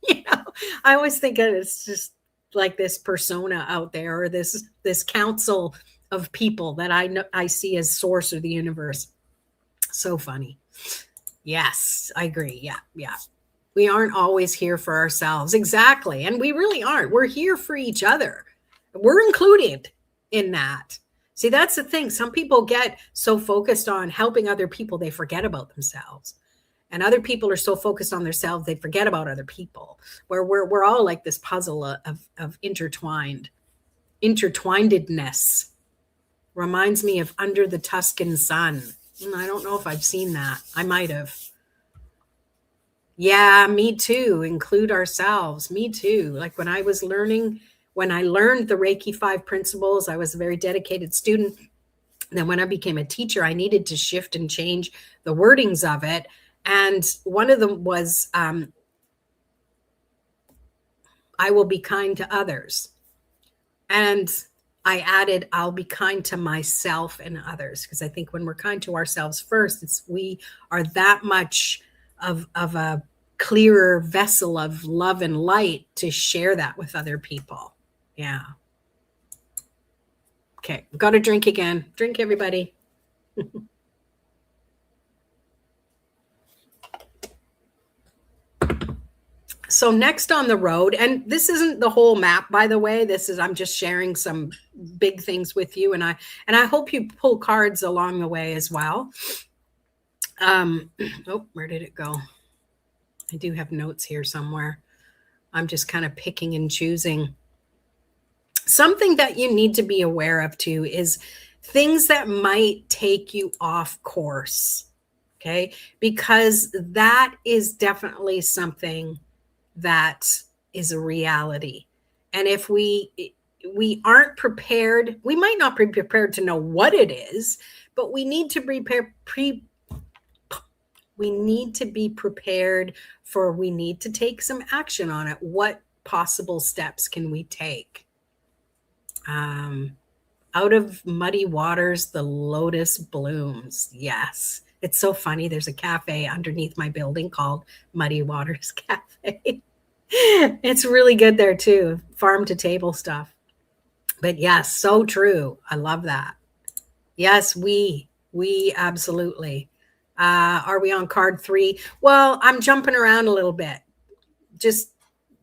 A: You know, I always think it's just like this persona out there, or this council of people that I see as source or the universe. So funny. Yes, I agree. Yeah. We aren't always here for ourselves. Exactly. And we really aren't. We're here for each other. We're included in that. See, that's the thing. Some people get so focused on helping other people, they forget about themselves. And other people are so focused on themselves, they forget about other people. Where we're all like this puzzle of intertwinedness. Reminds me of Under the Tuscan Sun. I don't know if I've seen that. I might have. Yeah, me too. Include ourselves. Me too. Like when I learned the Reiki 5 principles, I was a very dedicated student. And then when I became a teacher, I needed to shift and change the wordings of it. And one of them was, I will be kind to others. And I added, I'll be kind to myself and others. Because I think when we're kind to ourselves first, we are that much of a clearer vessel of love and light to share that with other people. Yeah. Okay, got to drink again. Drink, everybody. So next on the road, and this isn't the whole map, by the way. I'm just sharing some big things with you, and I hope you pull cards along the way as well. Oh, where did it go? I do have notes here somewhere. I'm just kind of picking and choosing. Something that you need to be aware of too is things that might take you off course. Okay, because that is definitely something that is a reality. And if we aren't prepared, we might not be prepared to know what it is, but we need to be prepared for, we need to take some action on it. What possible steps can we take? Out of muddy waters, the lotus blooms. Yes. It's so funny. There's a cafe underneath my building called Muddy Waters Cafe. It's really good there too. Farm to table stuff. But yes, so true. I love that. Yes, we absolutely. Are we on card 3? Well, I'm jumping around a little bit.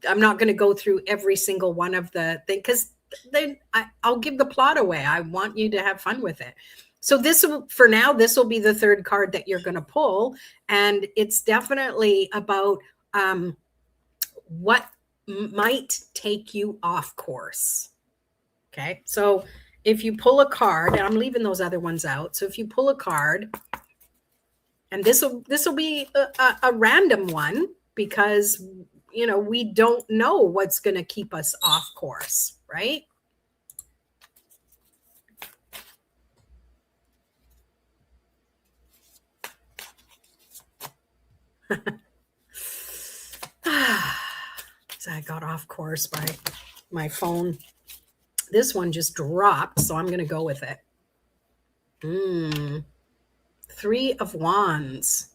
A: I'm not going to go through every single one of the things, because then I'll give the plot away. I want you to have fun with it. So this will be the 3rd card that you're going to pull. And it's definitely about what might take you off course. Okay. So if you pull a card, and I'm leaving those other ones out. So if you pull a card, and this will be a random one, because, we don't know what's going to keep us off course, right? So I got off course by my phone. This one just dropped, so I'm going to go with it. 3 of Wands.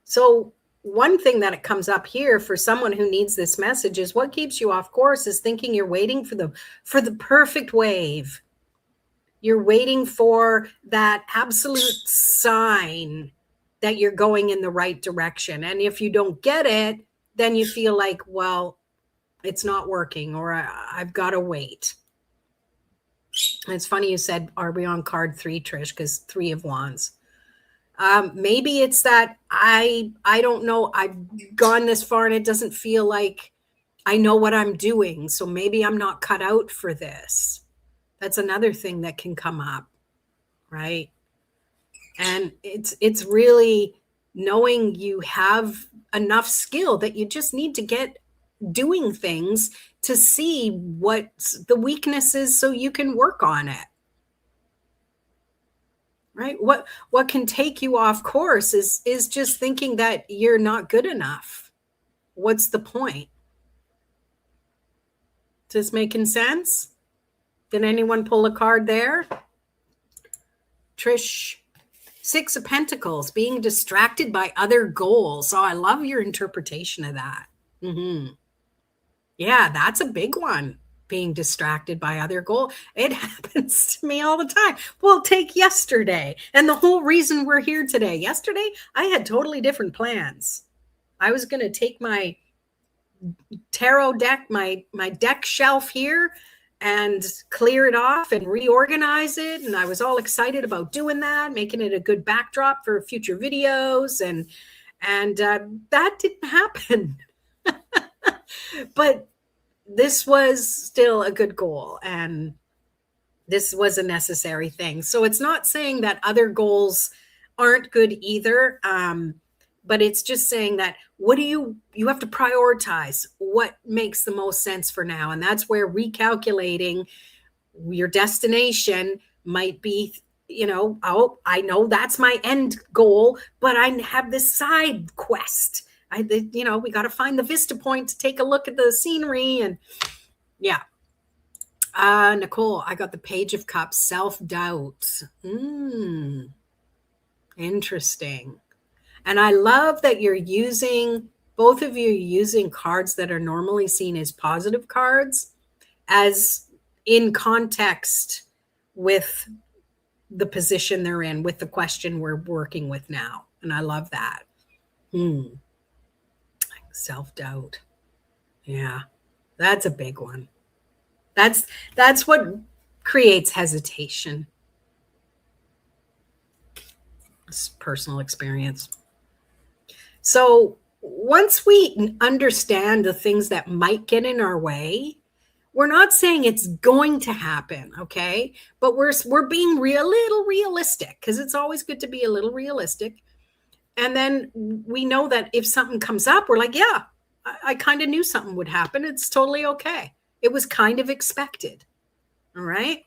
A: So one thing that it comes up here for someone who needs this message is, what keeps you off course is thinking you're waiting for the perfect wave. You're waiting for that absolute sign that you're going in the right direction. And if you don't get it, then you feel like, well, it's not working, or I've got to wait. And it's funny you said, are we on card 3, Trish? Because 3 of Wands. Maybe it's that I don't know. I've gone this far and it doesn't feel like I know what I'm doing. So maybe I'm not cut out for this. That's another thing that can come up, right? And it's really knowing you have enough skill that you just need to get doing things to see what the weakness is so you can work on it. Right? What can take you off course is just thinking that you're not good enough. What's the point? Is this making sense? Did anyone pull a card there? Trish, 6 of Pentacles, being distracted by other goals. Oh, I love your interpretation of that. Yeah, that's a big one. Being distracted by other goals. It happens to me all the time. Well, take yesterday. And the whole reason we're here today. Yesterday, I had totally different plans. I was going to take my tarot deck, my deck shelf here, and clear it off and reorganize it. And I was all excited about doing that, making it a good backdrop for future videos. And that didn't happen. But this was still a good goal, and this was a necessary thing. So it's not saying that other goals aren't good either. But it's just saying that what do you have to prioritize what makes the most sense for now. And that's where recalculating your destination might be, oh, I know that's my end goal, but I have this side quest. We got to find the vista point to take a look at the scenery. And yeah. Nicole, I got the Page of Cups, self-doubt. Interesting. And I love that both of you using cards that are normally seen as positive cards as in context with the position they're in, with the question we're working with now. And I love that. Self-doubt. Yeah, that's a big one. That's what creates hesitation. It's personal experience. So once we understand the things that might get in our way, we're not saying it's going to happen, okay? But we're being little realistic, because it's always good to be a little realistic. And then we know that if something comes up, we're like, yeah, I kind of knew something would happen. It's totally okay. It was kind of expected. All right?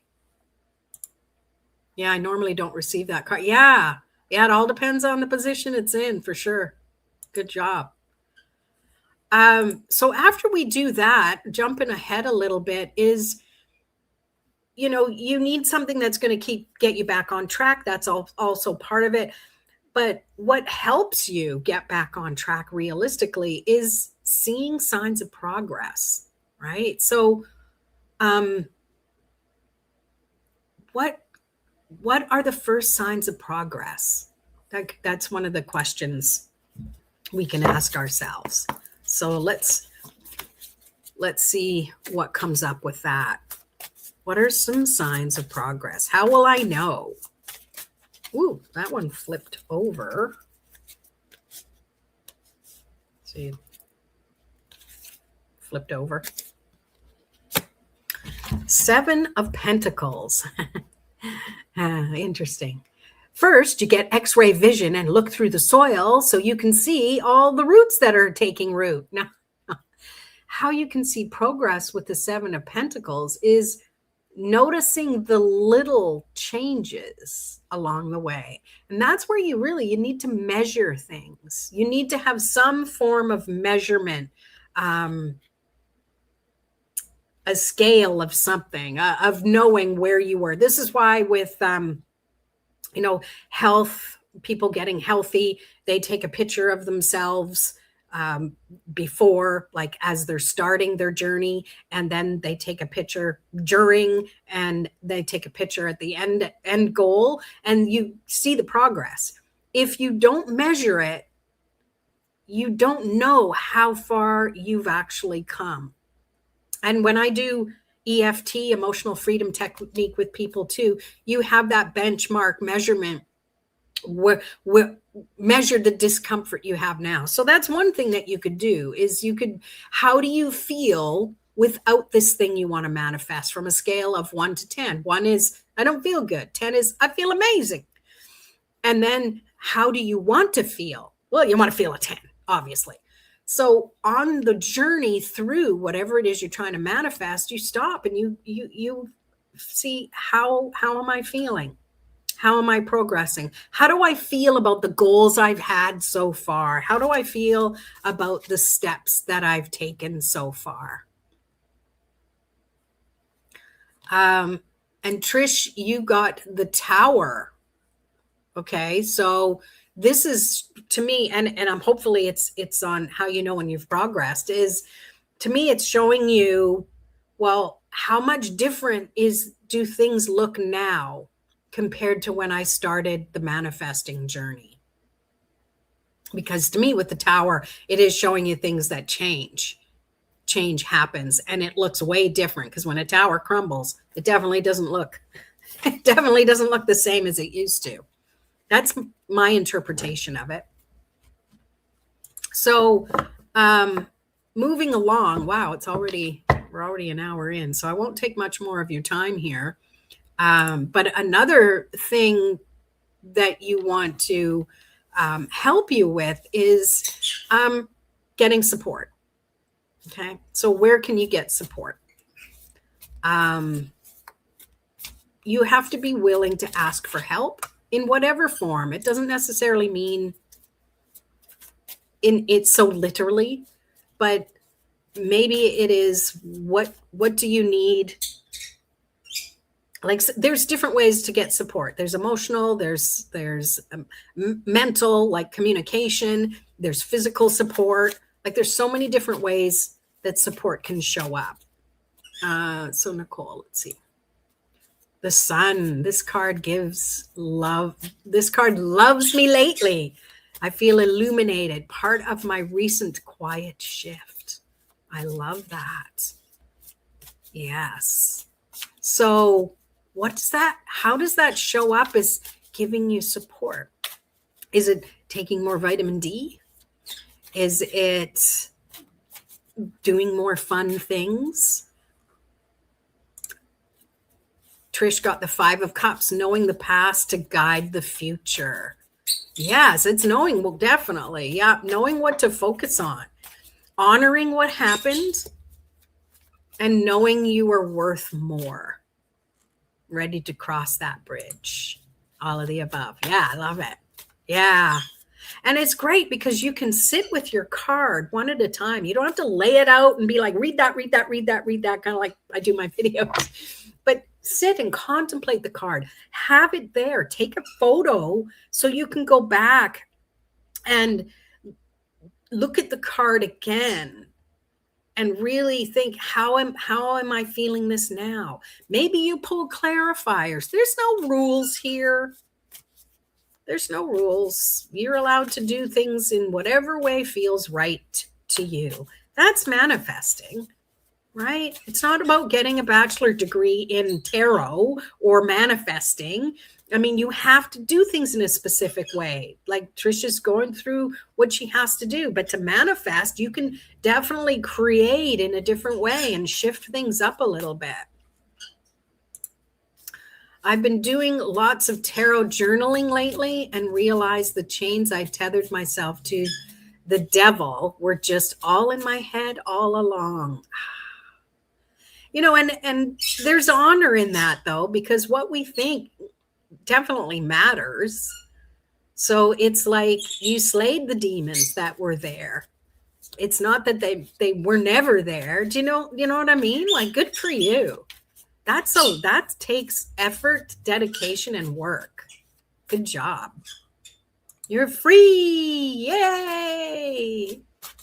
A: Yeah, I normally don't receive that card. Yeah, it all depends on the position it's in, for sure. Good job. So after we do that, jumping ahead a little bit is, you need something that's going to get you back on track. That's also part of it. But what helps you get back on track realistically is seeing signs of progress, right? So what are the first signs of progress? That's one of the questions we can ask ourselves. So let's see what comes up with that. What are some signs of progress? How will I know? Ooh, that one flipped over. See, flipped over. 7 of Pentacles. Interesting. First, you get X-ray vision and look through the soil so you can see all the roots that are taking root. Now, how you can see progress with the 7 of Pentacles is noticing the little changes along the way. And that's where you need to measure things. You need to have some form of measurement, a scale of something, of knowing where you were. This is why with, health, people getting healthy, they take a picture of themselves before, like as they're starting their journey, and then they take a picture during, and they take a picture at the end goal, and you see the progress. If you don't measure it, you don't know how far you've actually come. And when I do EFT, emotional freedom technique, with people too, you have that benchmark measurement where measure the discomfort you have now. So that's one thing that you could do, is how do you feel without this thing you want to manifest, from a scale of 1 to 10. 1 is, I don't feel good. 10 is, I feel amazing. And then how do you want to feel? Well, you want to feel a 10, obviously. So on the journey through whatever it is you're trying to manifest, you stop and you see, how am I feeling? How am I progressing? How do I feel about the goals I've had so far? How do I feel about the steps that I've taken so far? And Trish, you got the Tower. Okay, so this is, to me, and I'm hopefully it's on how you know when you've progressed, is, to me, it's showing you, well, how much different do things look now compared to when I started the manifesting journey? Because to me, with the Tower, it is showing you things that change. change happens, and it looks way different, because when a tower crumbles, it definitely doesn't look the same as it used to. That's my interpretation of it. So moving along, wow, we're already an hour in, so I won't take much more of your time here. But another thing that you want to help you with is getting support. Okay, so where can you get support? You have to be willing to ask for help in whatever form. It doesn't necessarily mean in it so literally, but maybe it is what do you need? Like, there's different ways to get support. There's emotional, there's mental, like communication, there's physical support. Like, there's so many different ways that support can show up. So Nicole, let's see. The Sun, this card gives love. This card loves me lately. I feel illuminated, part of my recent quiet shift. I love that. Yes. So what's that? How does that show up as giving you support? Is it taking more vitamin D? Is it doing more fun things? Trish got the 5 of Cups, knowing the past to guide the future. Yes, it's knowing, well, definitely. Yeah, knowing what to focus on, honoring what happened, and knowing you are worth more. Ready to cross that bridge. All of the above. Yeah, I love it. Yeah. And it's great because you can sit with your card one at a time. You don't have to lay it out and be like, read that, kind of like I do my videos. But sit and contemplate the card. Have it there. Take a photo so you can go back and look at the card again and really think, how am I feeling this now? Maybe you pull clarifiers. There's no rules here. There's no rules. You're allowed to do things in whatever way feels right to you. That's manifesting, right? It's not about getting a bachelor degree in tarot or manifesting. I mean, you have to do things in a specific way. Like Trisha's going through what she has to do. But to manifest, you can definitely create in a different way and shift things up a little bit. I've been doing lots of tarot journaling lately and realized the chains I tethered myself to the devil were just all in my head all along. You know, and there's honor in that, though, because what we think definitely matters. So it's like you slayed the demons that were there. It's not that they were never there. Do you know what I mean? Like, good for you. That takes effort, dedication, and work. Good job. You're free. Yay.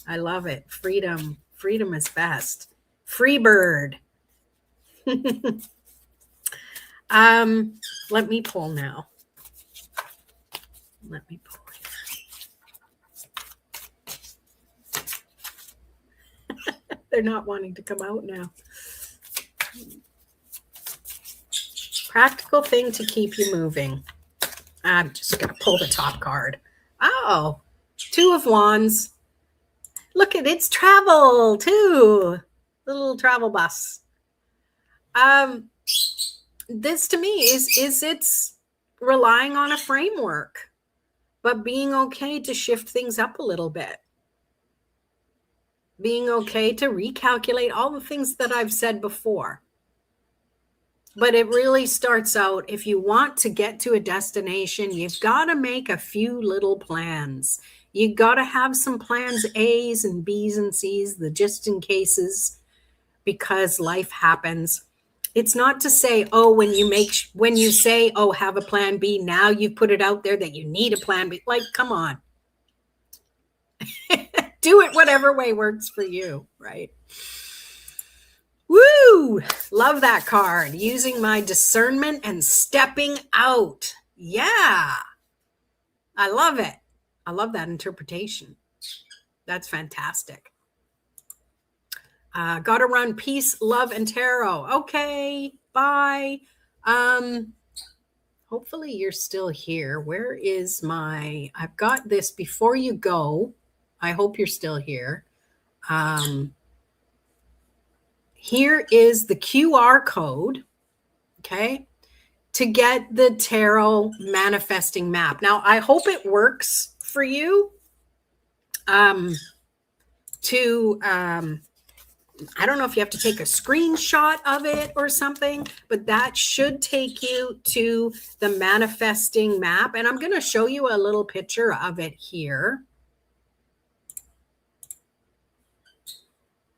A: I love it. Freedom. Freedom is best. Free bird. Let me pull now. Let me pull here. They're not wanting to come out now. Practical thing to keep you moving. I'm just going to pull the top card. Oh, 2 of Wands. Look at it's travel too. The little travel bus. This to me is it's relying on a framework, but being okay to shift things up a little bit. Being okay to recalculate all the things that I've said before. But it really starts out, if you want to get to a destination, you've got to make a few little plans. You got to have some plans, A's and B's and C's, the just in cases, because life happens. It's not to say, oh, when you say, oh, have a plan B, now you put it out there that you need a plan B. Like, come on. Do it whatever way works for you, right? Woo! Love that card. Using my discernment and stepping out. Yeah. I love it. I love that interpretation. That's fantastic. Gotta run. Peace, love, and tarot. Okay, bye. Hopefully you're still here. Where is I've got this before you go. I hope you're still here. Here is the QR code, okay, to get the tarot manifesting map. Now, I hope it works for you. I don't know if you have to take a screenshot of it or something, but that should take you to the manifesting map. And I'm going to show you a little picture of it here.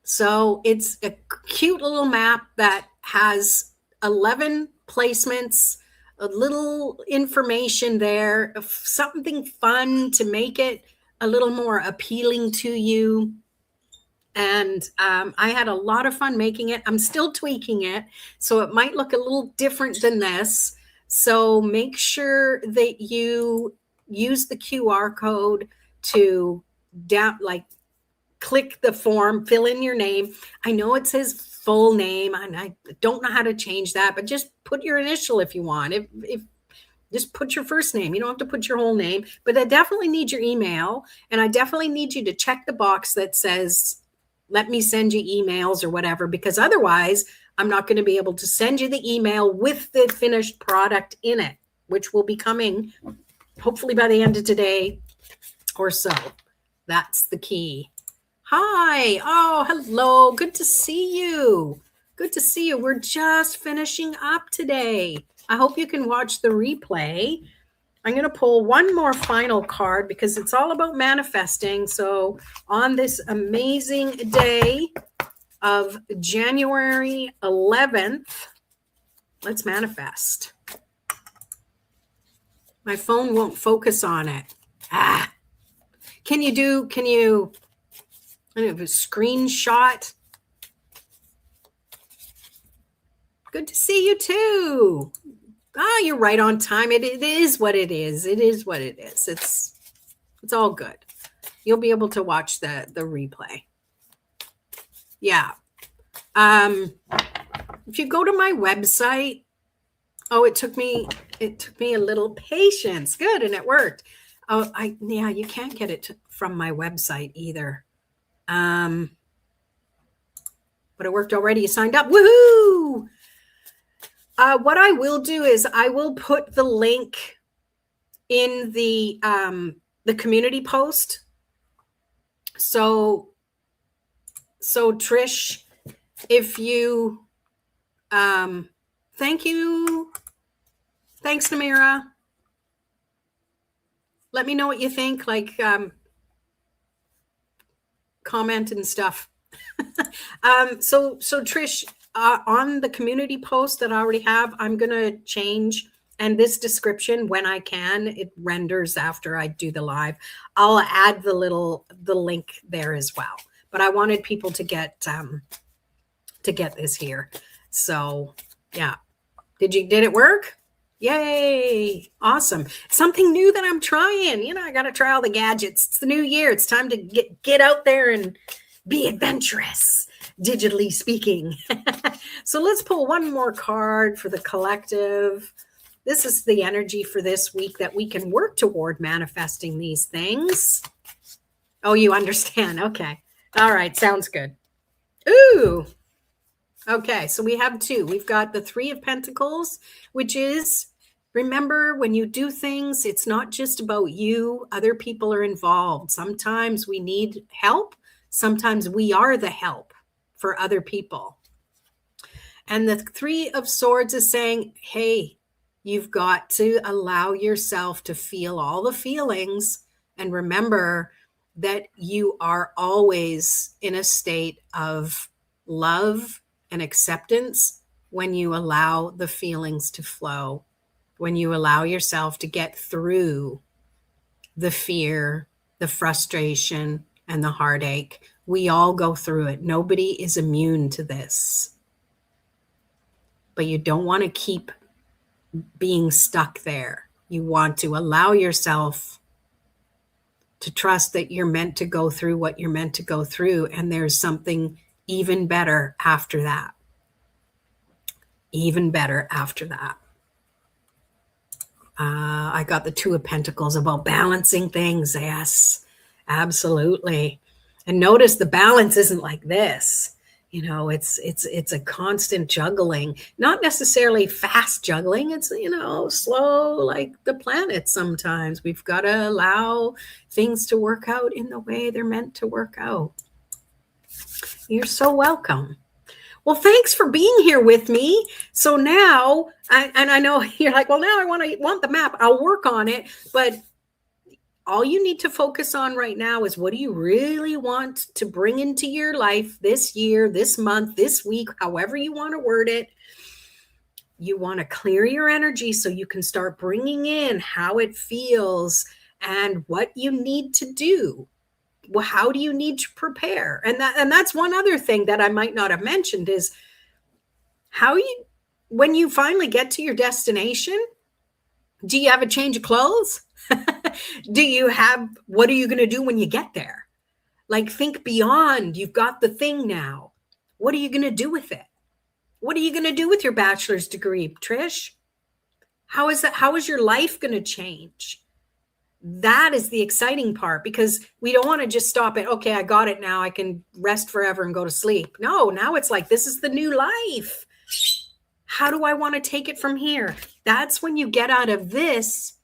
A: So it's a cute little map that has 11 placements, a little information there, something fun to make it a little more appealing to you. And I had a lot of fun making it. I'm still tweaking it, so it might look a little different than this. So make sure that you use the QR code to click the form, fill in your name. I know it says full name, and I don't know how to change that, but just put your initial if you want. If just put your first name. You don't have to put your whole name, but I definitely need your email, and I definitely need you to check the box that says, let me send you emails or whatever, because otherwise I'm not going to be able to send you the email with the finished product in it, which will be coming hopefully by the end of today or so. That's the key. Hi. Oh, hello. Good to see you. Good to see you. We're just finishing up today. I hope you can watch the replay. I'm going to pull one more final card because it's all about manifesting. So on this amazing day of January 11th, let's manifest. My phone won't focus on it. Can you I don't know, a screenshot? Good to see you too. You're right on time. It is what it is. It is what it is. It's all good. You'll be able to watch the replay. Yeah. If you go to my website, it took me a little patience. Good, and it worked. You can't get it from my website either. But it worked already. You signed up. Woohoo! What I will do is I will put the link in the community post. So Trish, if you, thank you. Thanks, Namira. Let me know what you think, comment and stuff. So Trish, on the community post that I already have, I'm going to change, and this description, when I can, it renders after I do the live. I'll add the link there as well. But I wanted people to get this here. So yeah. Did it work? Yay. Awesome. Something new that I'm trying. I got to try all the gadgets. It's the new year. It's time to get out there and be adventurous, digitally speaking. So let's pull one more card for the collective. This is the energy for this week that we can work toward manifesting these things. Oh, you understand. Okay. All right. Sounds good. Ooh. Okay. So we have two. We've got the Three of Pentacles, which is, remember, when you do things, it's not just about you. Other people are involved. Sometimes we need help. Sometimes we are the help for other people. And the Three of Swords is saying, hey, you've got to allow yourself to feel all the feelings. And remember that you are always in a state of love and acceptance when you allow the feelings to flow, when you allow yourself to get through the fear, the frustration, and the heartache. We all go through it. Nobody is immune to this. But you don't want to keep being stuck there. You want to allow yourself to trust that you're meant to go through what you're meant to go through, and there's something even better after that. Even better after that. I got the Two of Pentacles about balancing things. Yes, absolutely. And notice the balance isn't like this. You know, it's a constant juggling, not necessarily fast juggling. It's, you know, slow, like the planet. Sometimes we've got to allow things to work out in the way they're meant to work out. You're so welcome. Well, thanks for being here with me. So now, and I know you're like, well, now I want the map. I'll work on it. But all you need to focus on right now is, what do you really want to bring into your life this year, this month, this week, however you want to word it. You want to clear your energy so you can start bringing in how it feels and what you need to do. Well, how do you need to prepare? And that's one other thing that I might not have mentioned is how you, when you finally get to your destination, do you have a change of clothes? Do you have, what are you going to do when you get there? Like, think beyond. You've got the thing now. What are you going to do with it? What are you going to do with your bachelor's degree, Trish? How is that? How is your life going to change? That is the exciting part, because we don't want to just stop at, okay, I got it now, I can rest forever and go to sleep. No, now it's like, this is the new life. How do I want to take it from here? That's when you get out of this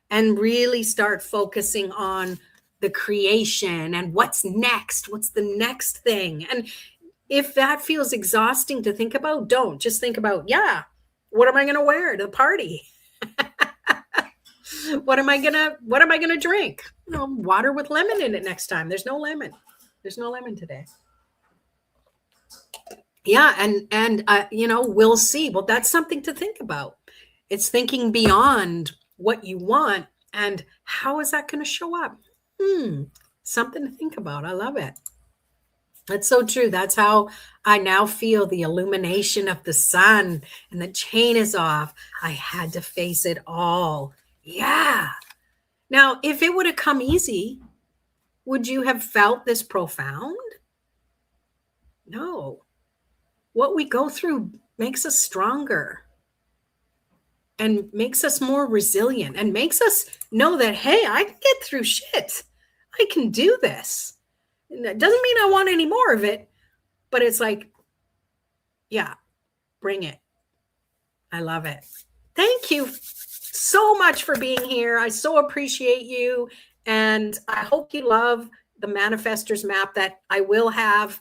A: and really start focusing on the creation and what's next. What's the next thing? And if that feels exhausting to think about, don't. Just think about, yeah, what am I going to wear to the party? What am I gonna drink? You know, water with lemon in it next time. There's no lemon. There's no lemon today. Yeah, and you know, we'll see. Well, that's something to think about. It's thinking beyond what you want and how is that going to show up? Something to think about. I love it. That's so true. That's how I now feel the illumination of the sun, and the chain is off. I had to face it all. Yeah. Now, if it would have come easy, would you have felt this profound? No. What we go through makes us stronger and makes us more resilient and makes us know that, hey, I can get through shit. I can do this. And that doesn't mean I want any more of it, but it's like, yeah, bring it. I love it. Thank you so much for being here. I so appreciate you. And I hope you love the Manifestors map that I will have.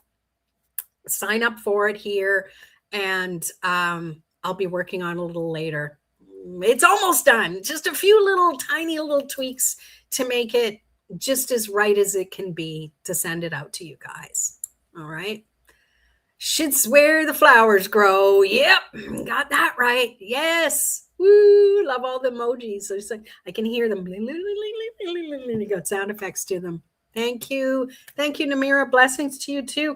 A: Sign up for it here. And I'll be working on it a little later. It's almost done. Just a few little tiny little tweaks to make it just as right as it can be to send it out to you guys. All right. Shit's where the flowers grow. Yep. Got that right. Yes. Woo, love all the emojis. It's like I can hear them. You got sound effects to them. Thank you. Thank you, Namira. Blessings to you too.